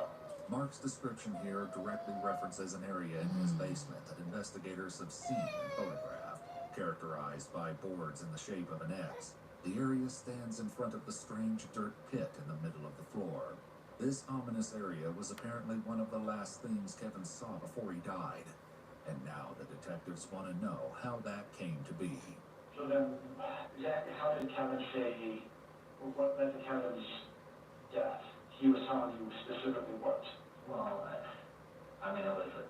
Mark's description here directly references an area in his basement that investigators have seen and photographed, characterized by boards in the shape of an X. The area stands in front of the strange dirt pit in the middle of the floor. This ominous area was apparently one of the last things Kevin saw before he died. And now the detectives want to know how that came to be. So then, exactly how did Kevin say, what led to Kevin's death? He was telling you specifically what? Well, I mean, it was a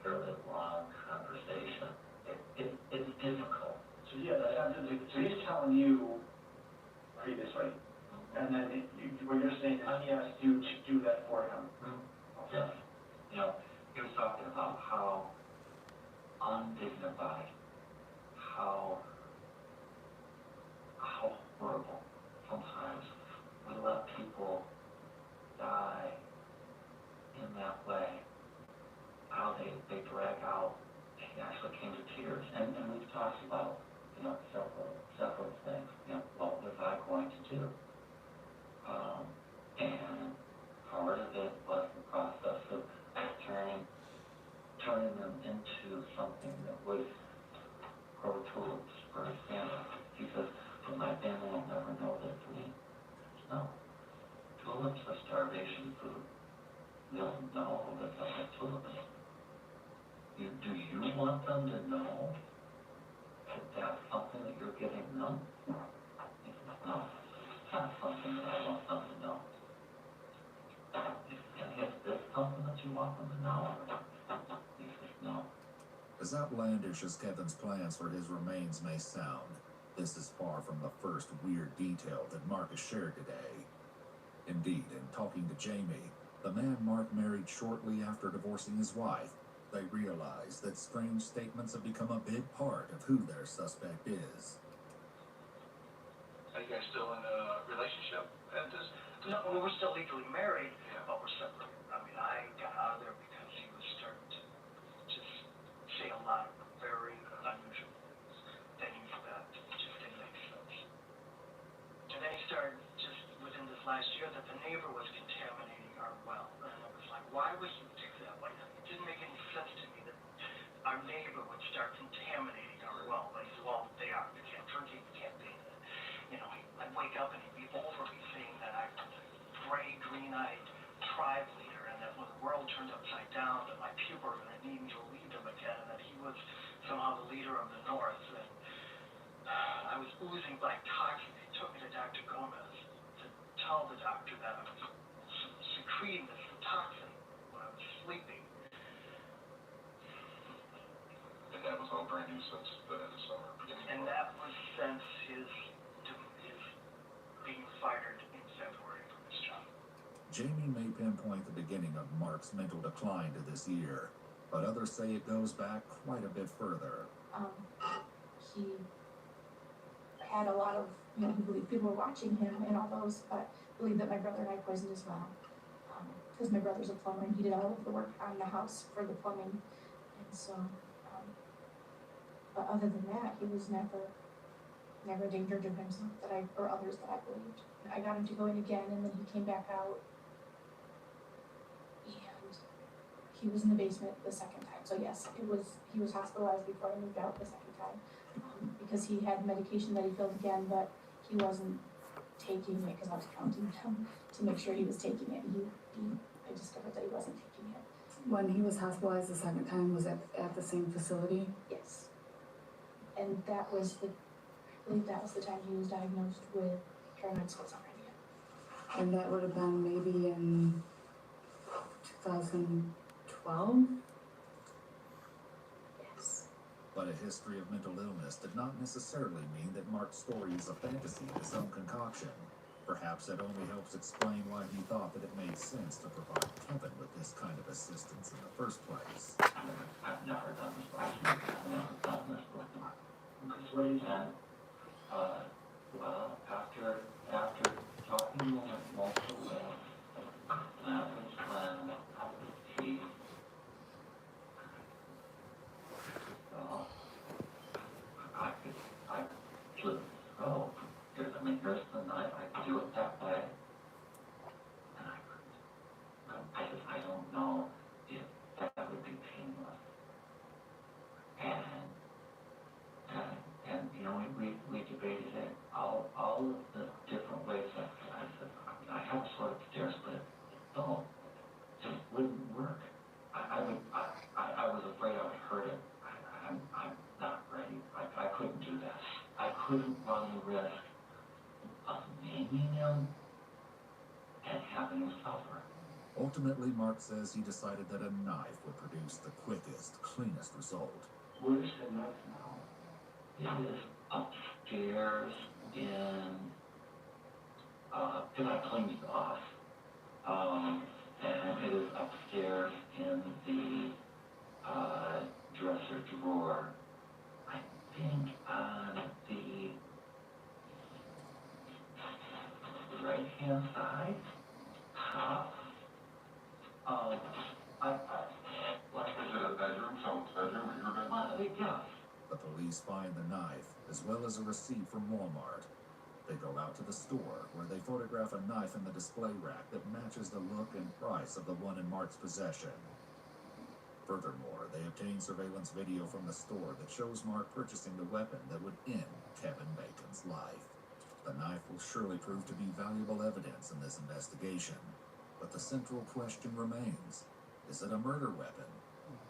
fairly long conversation. It's difficult. So yeah, so he's telling you previously, and then what you're saying is he asked you to do that for him. Okay. Yes. You know, he was talking about how undignified, how horrible sometimes we let people die in that way. How they drag out. He actually came to tears, and we've talked about, you know, several things. You know, what was I going to do? And part of it was the process of turning them into something that would grow tulips for his family. He says, but my family will never know that for me. No. Tulips are starvation food. They'll know that they'll get tulips. Do you want them to know that that's something that you're giving them? He says, no, it's not something that I want them to know. And is this something that you want them to know? He says, no. As outlandish as Kevin's plans for his remains may sound, this is far from the first weird detail that Mark has shared today. Indeed, in talking to Jamie, the man Mark married shortly after divorcing his wife, they realize that strange statements have become a big part of who their suspect is. Are you guys still in a relationship at this? No, we're still legally married, but we're separated. I mean, I got out of there because he was starting to just say a lot of very unusual things that just didn't make sense. And then he started, just within this last year, that the neighbor was contaminating our well. And I was like, why would you do that? Like, it didn't make any sense to me that our neighbor would start contaminating our well. But he said, well, they are. You can't drink it, you can't bathe it. You know, I'd wake up and he'd be over me saying that I was a gray, green-eyed tribe leader, and that when the world turned upside down, that my people were going to need me to lead them again, and that he was tell the doctor that I was secreting this toxin when I was sleeping. And that was all brand new since the end of summer, beginning And of that was since his being fired in February from his job. Jamie may pinpoint the beginning of Mark's mental decline to this year, but others say it goes back quite a bit further. He had a lot of, he believed people were watching him and all those, but believed that my brother and I poisoned as well. Because my brother's a plumber and he did all of the work on the house for the plumbing. And so, but other than that, he was never a danger to himself or others that I believed. I got him to go in again and then he came back out. And he was in the basement the second time. So yes, he was hospitalized before I moved out the second time. Because he had medication that he filled again, but he wasn't taking it because I was counting him to make sure he was taking it. I discovered that he wasn't taking it. When he was hospitalized the second time, was it at the same facility? Yes. And that was I believe that was the time he was diagnosed with paranoid schizophrenia. And that would have been maybe in 2012? Yes. But a history of mental illness did not necessarily mean that Mark's story is a fantasy of his own concoction. Perhaps it only helps explain why he thought that it made sense to provide Kevin with this kind of assistance in the first place. I've never done this before. I've never done this before. Because what he said, well, after talking to him multiple ways, that was when he, I could go. Here's the night, I could do it that way. And I couldn't. I don't know if that would be painless. And you know, we debated it, all of the different ways that I said, I have to go upstairs, but no, it just wouldn't work. I was afraid I would hurt it. I'm not ready. I couldn't do that. I couldn't run the risk of maiming him and having him suffer. Ultimately, Mark says he decided that a knife would produce the quickest, cleanest result. Where's the knife now? It is upstairs in, because I cleaned it off. And it is upstairs in the dresser drawer. I think on the right-hand side, top. Is it a bedroom, someone's bedroom, or your bedroom? Yeah. The police find the knife, as well as a receipt from Walmart. They go out to the store, where they photograph a knife in the display rack that matches the look and price of the one in Mark's possession. Furthermore, they obtain surveillance video from the store that shows Mark purchasing the weapon that would end Kevin Bacon's life. The knife will surely prove to be valuable evidence in this investigation, but the central question remains: is it a murder weapon,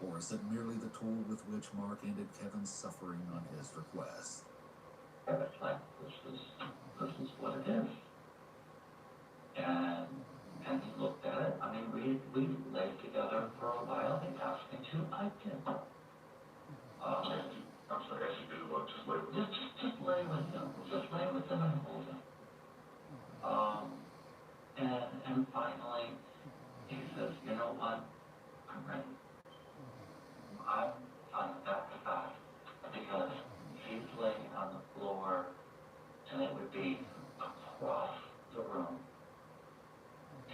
or is it merely the tool with which Mark ended Kevin's suffering on his request? It's like, this is what it is. And he looked at it. I mean, we laid together for a while. He asked me to. I did. I'm sorry, I should do what? Just lay with him? Just lay with him. Just lay with him and hold him. And finally, he says, you know what? I'm ready. I'm on that side. Because he's laying on the floor, and it would be across the room.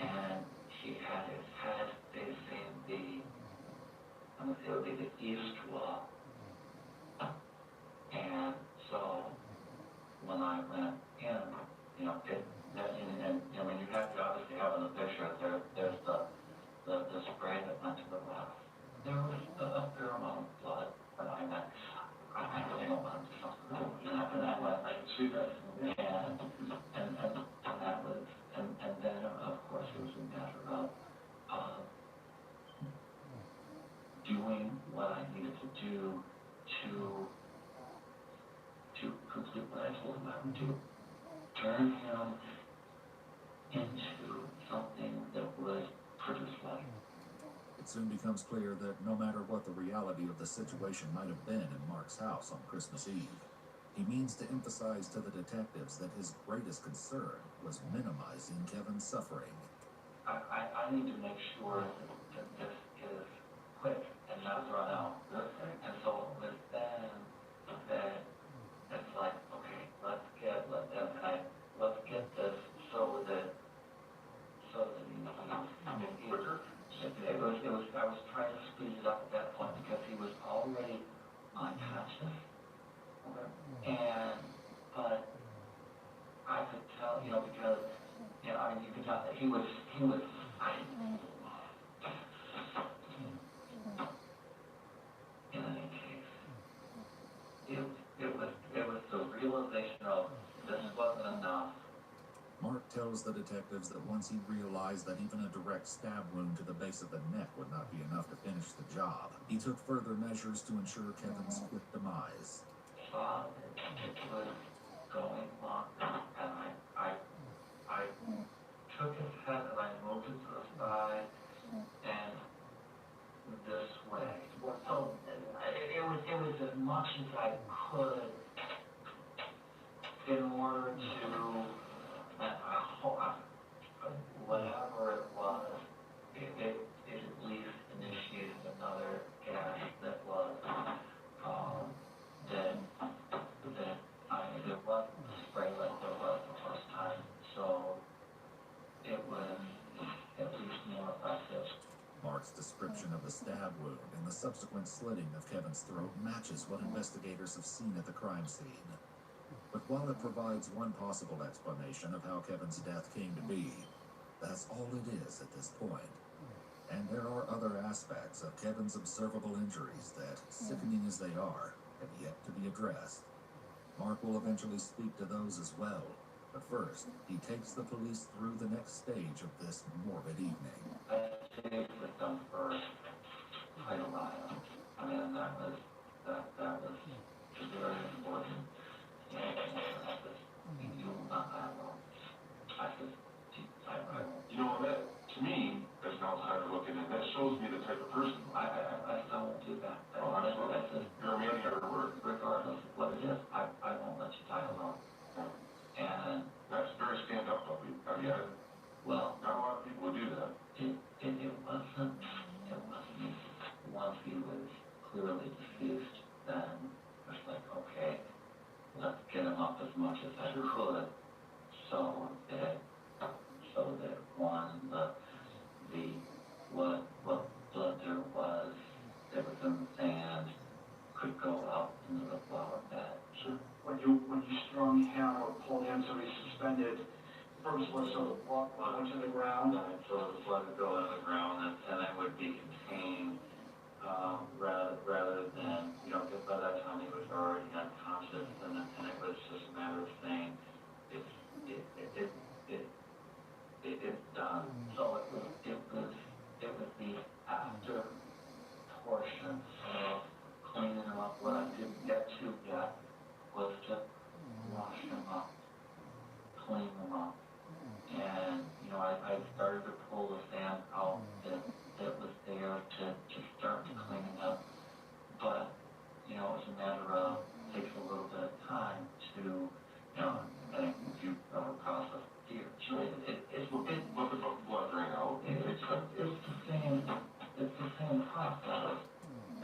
And he had his head facing it would be the east wall. And so when I went in, you know, and when you obviously have in the picture, there's the spray that went to the left. There was a fair amount of blood, but I meant, I don't want to, and that went, I can see that. And that was, and then of course it was a matter of doing what I needed to do to complete what I told him I would do. Turn him soon becomes clear that no matter what the reality of the situation might have been in Mark's house on Christmas Eve, he means to emphasize to the detectives that his greatest concern was minimizing Kevin's suffering. I need to make sure that this is quick and not run out. And so with then, it's like, okay, let's get this so that I was trying to speed it up at that point because he was already unconscious. But I could tell, because, I mean, you could tell that he was, in any case, it was the realization of this wasn't enough. Mark tells the detectives that once he realized that even a direct stab wound to the base of the neck would not be enough to finish the job, he took further measures to ensure Kevin's quick demise. Saw that it was going longer, and I took his head and I moved it to the side and this way. So it was as much as I could in order to whatever it was, it at least initiated another gas that was it wasn't spray like there was the first time, so it was at least more effective. Mark's description of the stab wound and the subsequent slitting of Kevin's throat matches what investigators have seen at the crime scene. But while it provides one possible explanation of how Kevin's death came to be, that's all it is at this point. And there are other aspects of Kevin's observable injuries that, sickening as they are, have yet to be addressed. Mark will eventually speak to those as well, but first, he takes the police through the next stage of this morbid evening. I saved the victim for quite a while. I mean, that was very important. You will not have one. You know, that, to me, as an outsider looking in, that shows me the type of person. I still won't do that. Oh, absolutely. You're a man of your word. Regardless of what it is, I won't let you die alone. And that's very stand-up of you. Have you had? Well, not a lot of people do that. It wasn't once he was clearly deceased, then it was like, okay, let's get him up as much as I could so that one, what blood there was in the sand could go out into the flower bed. Sure. When you strung him or pulled him so he suspended, the purpose was so the blood went to the ground. So the blood would go into the ground and it would be contained rather than, because by that time he was already unconscious and it was just a matter of saying it's done. So it was the after portion of cleaning him up. What I didn't get to yet was to wash him up, clean him up. And, I started to pull the sand out that was there to start cleaning up. But, it was a matter of, takes a little bit of time to, and if you process fear. It's Let the blood drain out. It's the same process.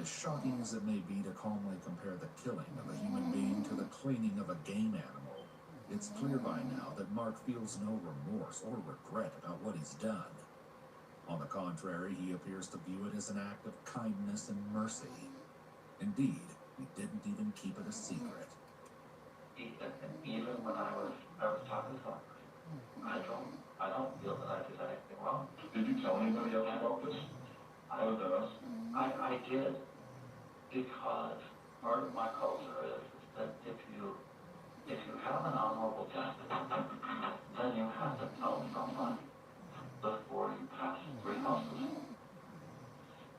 As shocking as it may be to calmly compare the killing of a human being to the cleaning of a game animal, it's clear by now that Mark feels no remorse or regret about what he's done. On the contrary, he appears to view it as an act of kindness and mercy. Indeed, he didn't even keep it a secret. Even when I was talking to him, I don't feel that I did anything wrong. Did you tell anybody else about this? Other than us? I did, because part of my culture is that if you have an honorable death, then you have to tell someone before you pass 3 houses.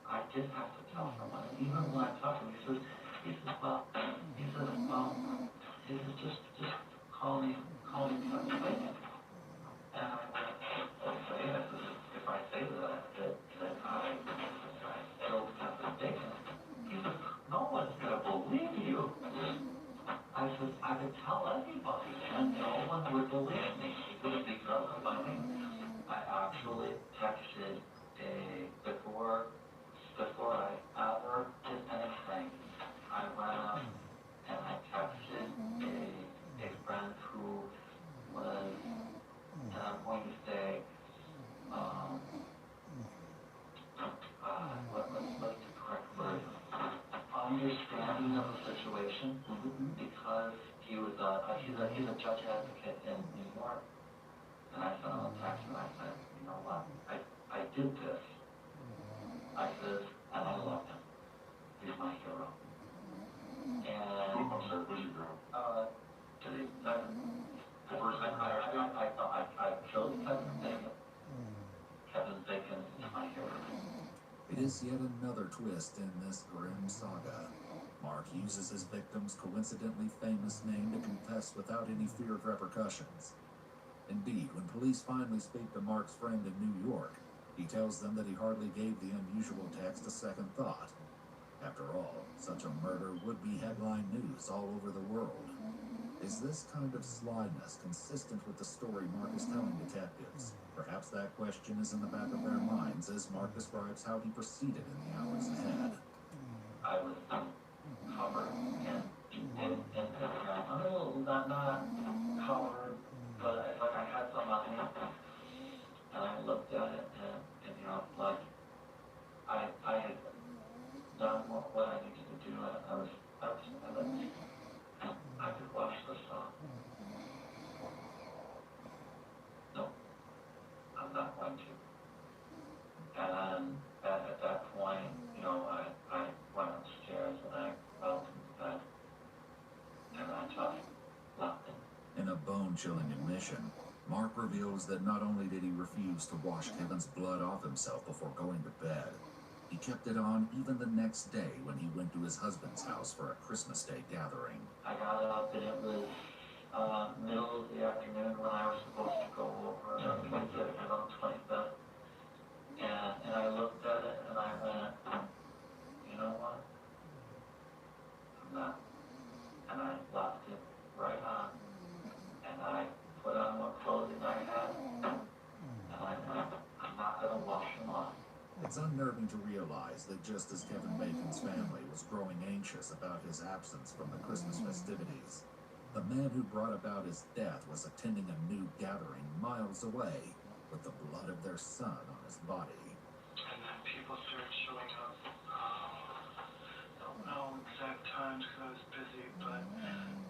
I did have to tell someone, and even when I talked to him, he says, just call me something. And I went, okay, if I say that I anybody, and no one would believe me. He would be drunk by me. I actually texted before I ever did anything. I went up and I texted a friend who was, and I'm going to say, what's the correct word? Understanding of the situation, because he's a judge advocate in New York, and I sent him a text and I said, you know what, I did this. I said, and I love him. He's my hero. And I'm sorry, who's your girl? I chose Kevin Bacon. Kevin Bacon is my hero. It is yet another twist in this grim saga. Mark uses his victim's coincidentally famous name to confess without any fear of repercussions. Indeed, when police finally speak to Mark's friend in New York, he tells them that he hardly gave the unusual text a second thought. After all, such a murder would be headline news all over the world. Is this kind of slyness consistent with the story Mark is telling detectives? Perhaps that question is in the back of their minds as Mark describes how he proceeded in the hours ahead. I was covered in pentagram. A little, not covered, but like I had some on me. And I looked at it and you know, like, I had done what I needed to do. I could wash this off. No, I'm not going to. And at that point, you know, I went upstairs and I felt in bed. And I just left it. In a bone-chilling admission, Mark reveals that not only did he refuse to wash Kevin's blood off himself before going to bed, he kept it on even the next day when he went to his husband's house for a Christmas Day gathering. I got up and it was middle of the afternoon when I was supposed to go over to the 25th and on the 25th. And I looked at it and I went, you know what? I'm not. And I left it right on. And I put on what clothing I had. And I went, I'm not going to wash them off. It's unnerving to realize that just as Kevin Bacon's family was growing anxious about his absence from the Christmas festivities, the man who brought about his death was attending a new gathering miles away with the blood of their son on his body. And then people started showing up. Don't know exact times because I was busy, but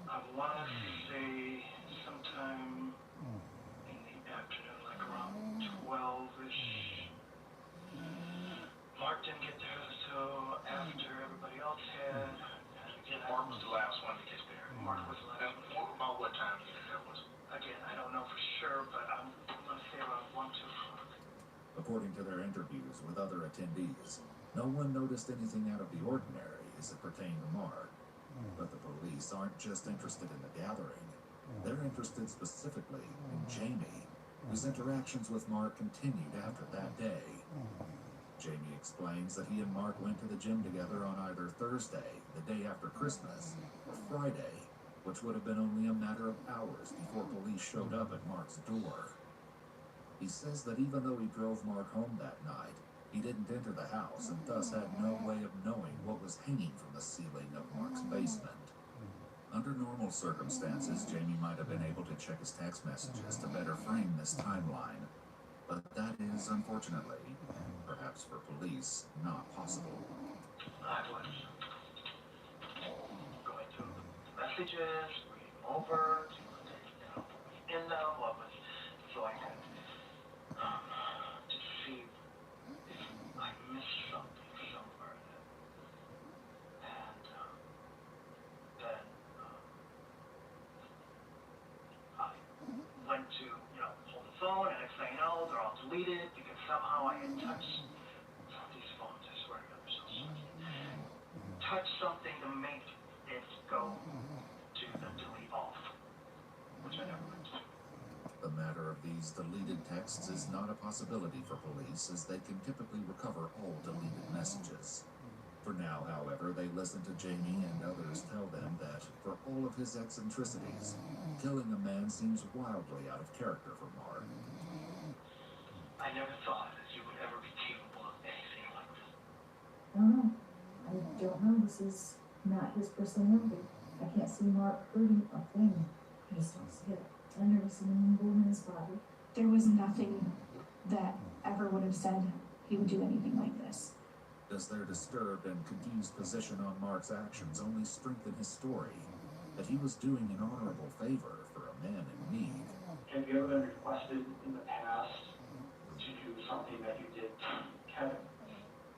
I want to say sometime in the afternoon, like around 12-ish. Mark didn't get there until after everybody else had. And Mark was the last one to get there. Mark was the last one. About what time do you think that was? Again, I don't know for sure, but I'm going to say around 1, 2 o'clock. According to their interviews with other attendees, no one noticed anything out of the ordinary as it pertained to Mark. But the police aren't just interested in the gathering. They're interested specifically in Jamie, whose interactions with Mark continued after that day. Jamie explains that he and Mark went to the gym together on either Thursday, the day after Christmas, or Friday, which would have been only a matter of hours before police showed up at Mark's door. He says that even though he drove Mark home that night, he didn't enter the house and thus had no way of knowing what was hanging from the ceiling of Mark's basement. Under normal circumstances, Jamie might have been able to check his text messages to better frame this timeline, but that is, unfortunately, perhaps for police, not possible. I was going through the messages, reading over, in them, what was, so I could to see if I missed something somewhere. And then I went to, hold the phone, and next thing you know, they're all deleted because somehow I had touched these phones, I swear to God, they're so slow. Touch something to make it go to the delete off, which I never went to. The matter of these deleted texts is not a possibility for police, as they can typically recover all deleted messages. For now, however, they listen to Jamie and others tell them that, for all of his eccentricities, killing a man seems wildly out of character for Mark. I never thought that you would ever be capable of anything like this. I don't know. I don't know. This is not his personality. I can't see Mark hurting a thing. I just don't see it. I've never seen him wound in his body. There was nothing that ever would have said he would do anything like this. Does their disturbed and confused position on Mark's actions only strengthen his story that he was doing an honorable favor for a man in need? Have you ever been requested in the past to do something that you did to Kevin,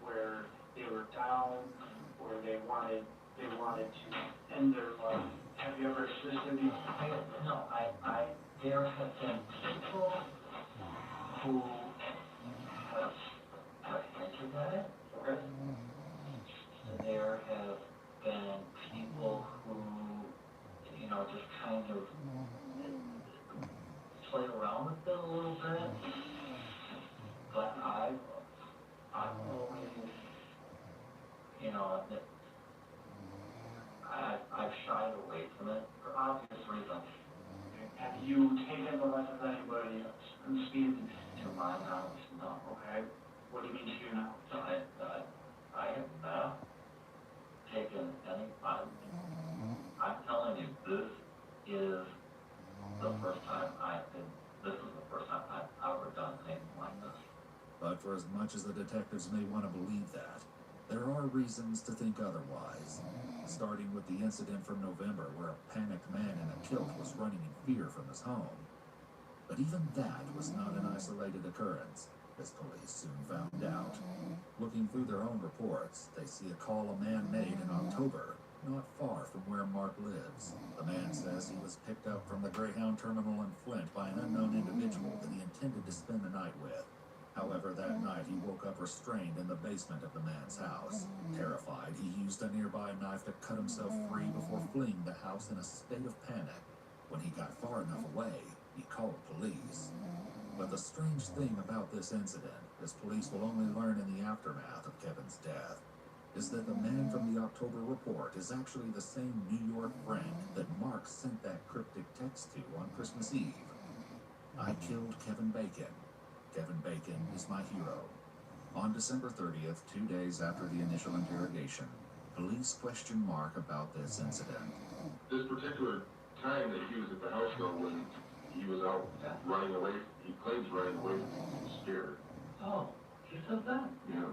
where they were down, or they wanted to end their life? Have you ever assisted these? No, there have been people who have hinted at it. Okay. There have been people who, just kind of play around with it a little bit. But I've always, I've shied away from it for obvious reasons. Have you taken the life of anybody else and speed? To my knowledge, no. Okay. What do you mean to you now? So I have not taken any. I'm telling you, this is the first time this is the first time I've ever done anything like this. But for as much as the detectives may want to believe that, there are reasons to think otherwise. Starting with the incident from November where a panicked man in a kilt was running in fear from his home. But even that was not an isolated occurrence, as police soon found out. Looking through their own reports, they see a call a man made in October, not far from where Mark lives. The man says he was picked up from the Greyhound terminal in Flint by an unknown individual that he intended to spend the night with. However, that night he woke up restrained in the basement of the man's house. Terrified, he used a nearby knife to cut himself free before fleeing the house in a state of panic. When he got far enough away, he called police. But the strange thing about this incident, as police will only learn in the aftermath of Kevin's death, is that the man from the October report is actually the same New York friend that Mark sent that cryptic text to on Christmas Eve. I killed Kevin Bacon. Kevin Bacon is my hero. On December 30th, 2 days after the initial interrogation, police questioned Mark about this incident. This particular time that he was at the house though, when he was out running away, he claims running away because he was scared. Oh, he said that? Yeah.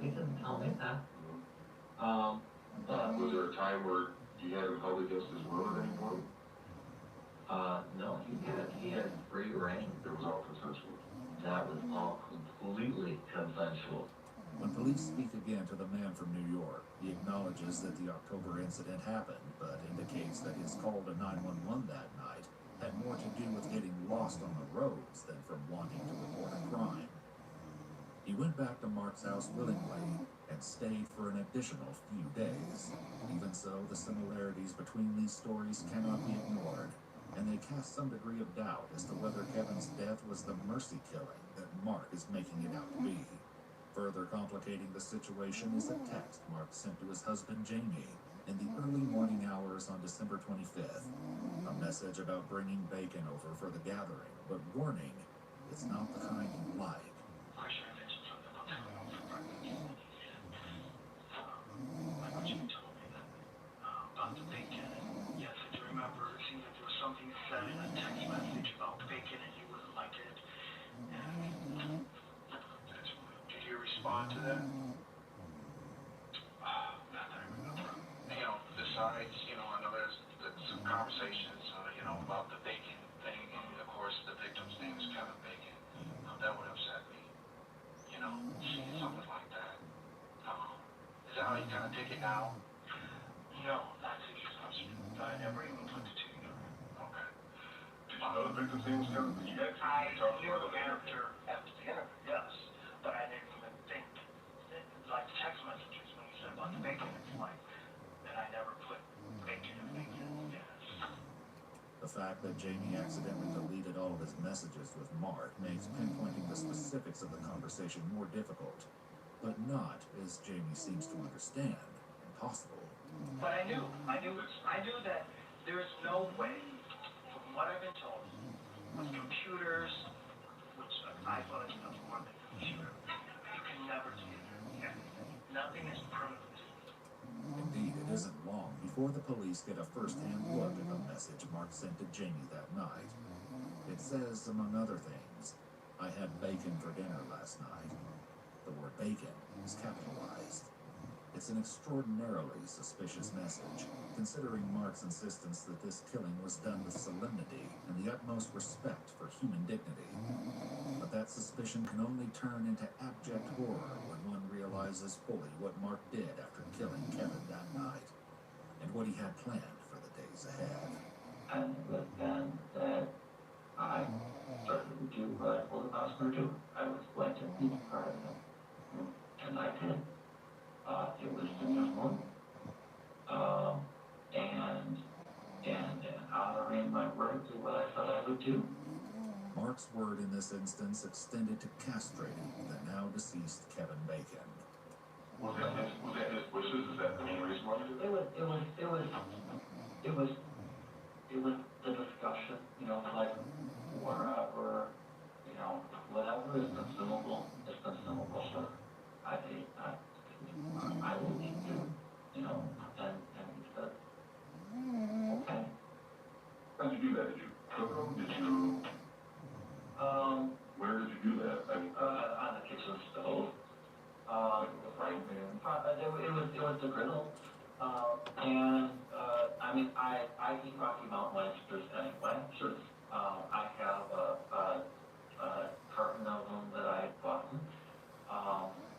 He didn't tell me that. Was there a time where he had him held against his will at any point? No, he had free reign. It was all consensual. That was all completely consensual. When police speak again to the man from New York, he acknowledges that the October incident happened, but indicates that his call to 911 that night had more to do with getting lost on the roads than from wanting to report a crime. He went back to Mark's house willingly and stayed for an additional few days. Even so, the similarities between these stories cannot be ignored, and they cast some degree of doubt as to whether Kevin's death was the mercy killing that Mark is making it out to be. Further complicating the situation is a text Mark sent to his husband Jamie in the early morning hours on December 25th. A message about bringing Bacon over for the gathering, but warning, it's not the kind you like. I should have mentioned something about that for breakfast. Like what you told me that, about the bacon. And yes, I do remember it seemed like there was something said in a text message about bacon and you wouldn't like it. And did you respond to that? Not that I remember. Besides, I know there's some conversations, about the bacon thing, and of course the victim's name is Kevin Bacon. That would upset me. Something like that. Is that how you kind of take it now? No, that's the assumption. I never even put the two together. Okay. Did you know the victim's name was Kevin? Did you guys talk knew about the character after the interview, yes, but I didn't even think, like text messages when you said about the bacon, it's like, that I never put bacon in bacon, yes. The fact that Jamie accidentally deleted all of his messages with Mark makes pinpointing the specifics of the conversation more difficult. but not, as Jamie seems to understand, impossible. But I knew that there's no way, from what I've been told, with computers, which an iPhone is nothing more than a computer, you can never do it. Okay? Nothing is permanent. Indeed, it isn't long before the police get a first-hand look at the message Mark sent to Jamie that night. It says, among other things, "I had bacon for dinner last night." The word bacon is capitalized. It's an extraordinarily suspicious message, considering Mark's insistence that this killing was done with solemnity and the utmost respect for human dignity. But that suspicion can only turn into abject horror when one realizes fully what Mark did after killing Kevin that night, and what he had planned for the days ahead. And it was then that I started to do what I told the customer to do. I was going to be part of it. And I did. It was successful. And honoring my word to what I thought I would do. Mark's word in this instance extended to castrating the now deceased Kevin Bacon. Was that his wishes? Is that the main reason why you did it? It was the discussion, like wherever, whatever is consumable is consumable, sir. I will eat you, and he said, okay. How did you do that? Did you cook them? Where did you do that? On the kitchen stove. Like the frying pan? It was the griddle. I eat Rocky Mountain oysters anyway. Sure. I have a carton of them that I bought.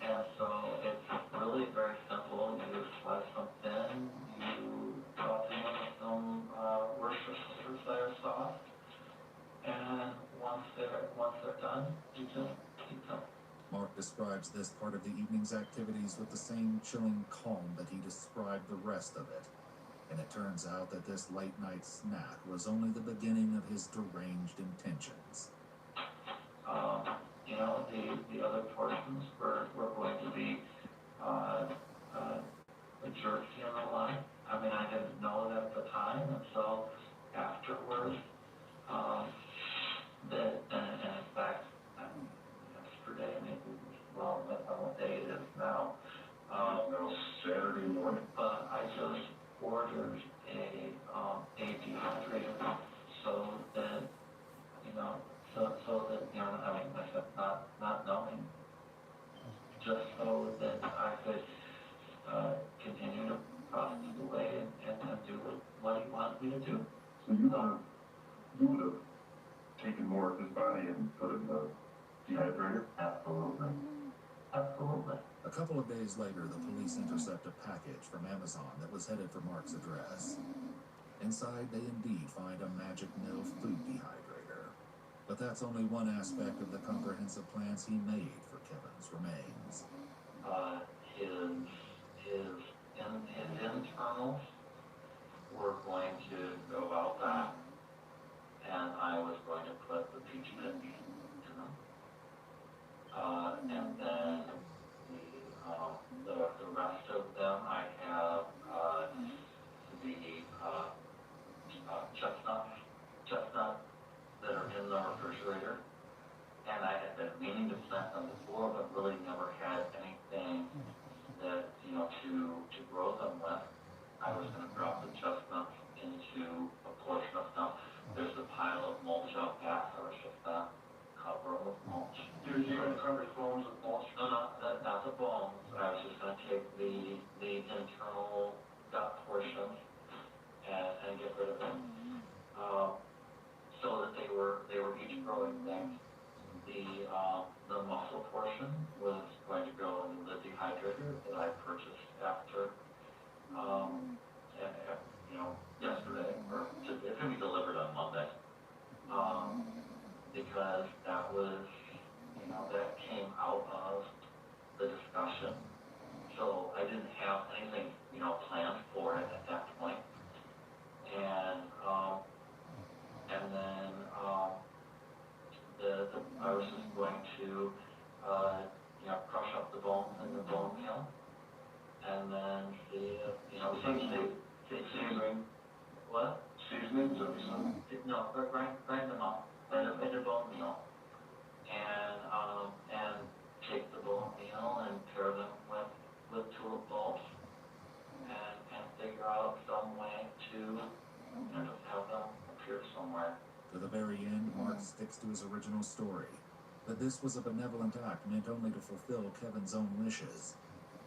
And so it's really very simple. You slice them thin, you saute them with some Worcestershire sauce, and once they're done, you just eat them. Mark describes this part of the evening's activities with the same chilling calm that he described the rest of it. And it turns out that this late-night snack was only the beginning of his deranged intentions. The other portions were going to be a jerky and the like. I didn't know that at the time, and so afterwards, and in fact, yesterday, maybe, well, I don't know what day it is now. Saturday morning. But I just ordered a dehydrator so that, I said not knowing, just so that I could continue to process away and do what he wanted me to do. So you would have taken more of his body and put it in the dehydrator? Absolutely. A couple of days later, the police intercept a package from Amazon that was headed for Mark's address. Inside, they indeed find a Magic Mill food dehydrator. But that's only one aspect of the comprehensive plans he made for Kevin's remains. His internals were going to go out back, and I was going to put the peach pits in them. And then the rest of them, I have the chestnuts that are in the refrigerator. And I had been meaning to plant them before, but really never had anything that, to grow them with. I was going to drop the chestnuts into a portion of them. There's a pile of mulch out back. I was just going to cover them with mulch. You're going to cover the bones with mulch? No, not the bones. I was just going to take the internal gut portion and get rid of them. So that they were each growing things. The muscle portion was going to go in the dehydrator that I purchased after, yesterday, or it's going to be delivered on Monday, because that was, that came out of the discussion. So I didn't have anything, planned for it at that point. And then, I was just going to crush up the bones in the bone meal. And then seasoning. What? Seasonings or something? No, grind them up in a bone meal. And take the bone meal and pair them with tulip bulbs and figure out some way to have them appear somewhere. To the very end, Mark sticks to his original story, that this was a benevolent act meant only to fulfill Kevin's own wishes.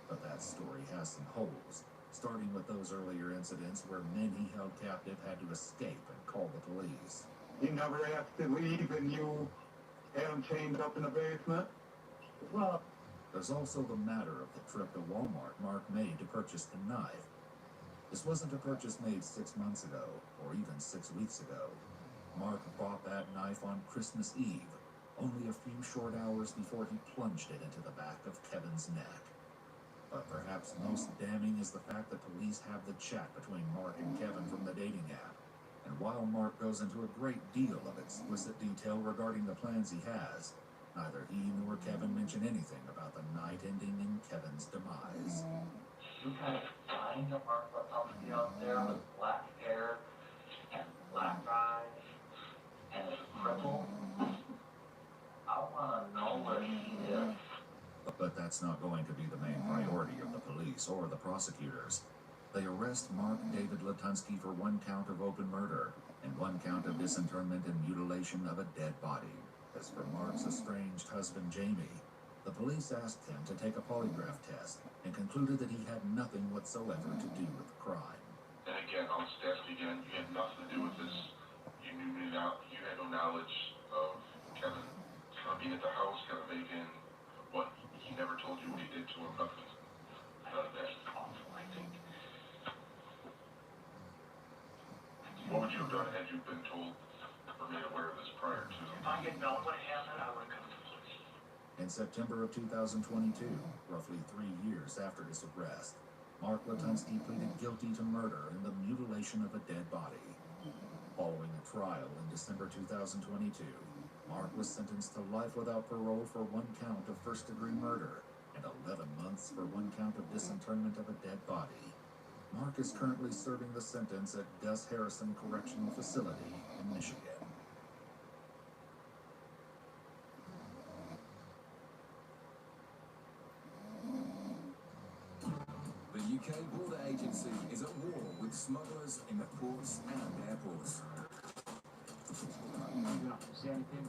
But that story has some holes, starting with those earlier incidents where men he held captive had to escape and call the police. He never asked to leave and you had him chained up in the basement? Well, there's also the matter of the trip to Walmart Mark made to purchase the knife. This wasn't a purchase made 6 months ago, or even 6 weeks ago. Mark bought that knife on Christmas Eve, only a few short hours before he plunged it into the back of Kevin's neck. But perhaps most damning is the fact that police have the chat between Mark and Kevin from the dating app. And while Mark goes into a great deal of explicit detail regarding the plans he has, neither he nor Kevin mention anything about the night ending in Kevin's demise. You kind of find Mark Lepowski out there with black hair and black eyes and is a cripple. I want to know where he is. But that's not going to be the main priority of the police or the prosecutors. They arrest Mark David Latunsky for 1 count of open murder and 1 count of disinterment and mutilation of a dead body. As for Mark's estranged husband, Jamie, the police asked him to take a polygraph test and concluded that he had nothing whatsoever to do with the crime. And again, I'll just ask again, you had nothing to do with this. You had no knowledge of Kevin being at the house, Kevin Bacon, what he never told you what he did to him, nothing. None of that. Awful, I think. What would you have done had you been told or made aware of this prior to? If I had known what happened, I would have come to the police. In September of 2022, roughly 3 years after his arrest, Mark Latunsky pleaded guilty to murder and the mutilation of a dead body. Following a trial in December 2022, Mark was sentenced to life without parole for 1 count of first-degree murder and 11 months for 1 count of disinterment of a dead body. Mark is currently serving the sentence at Gus Harrison Correctional Facility in Michigan. The UK Border Agency is at war with smugglers in the ports and airports. You don't see anything?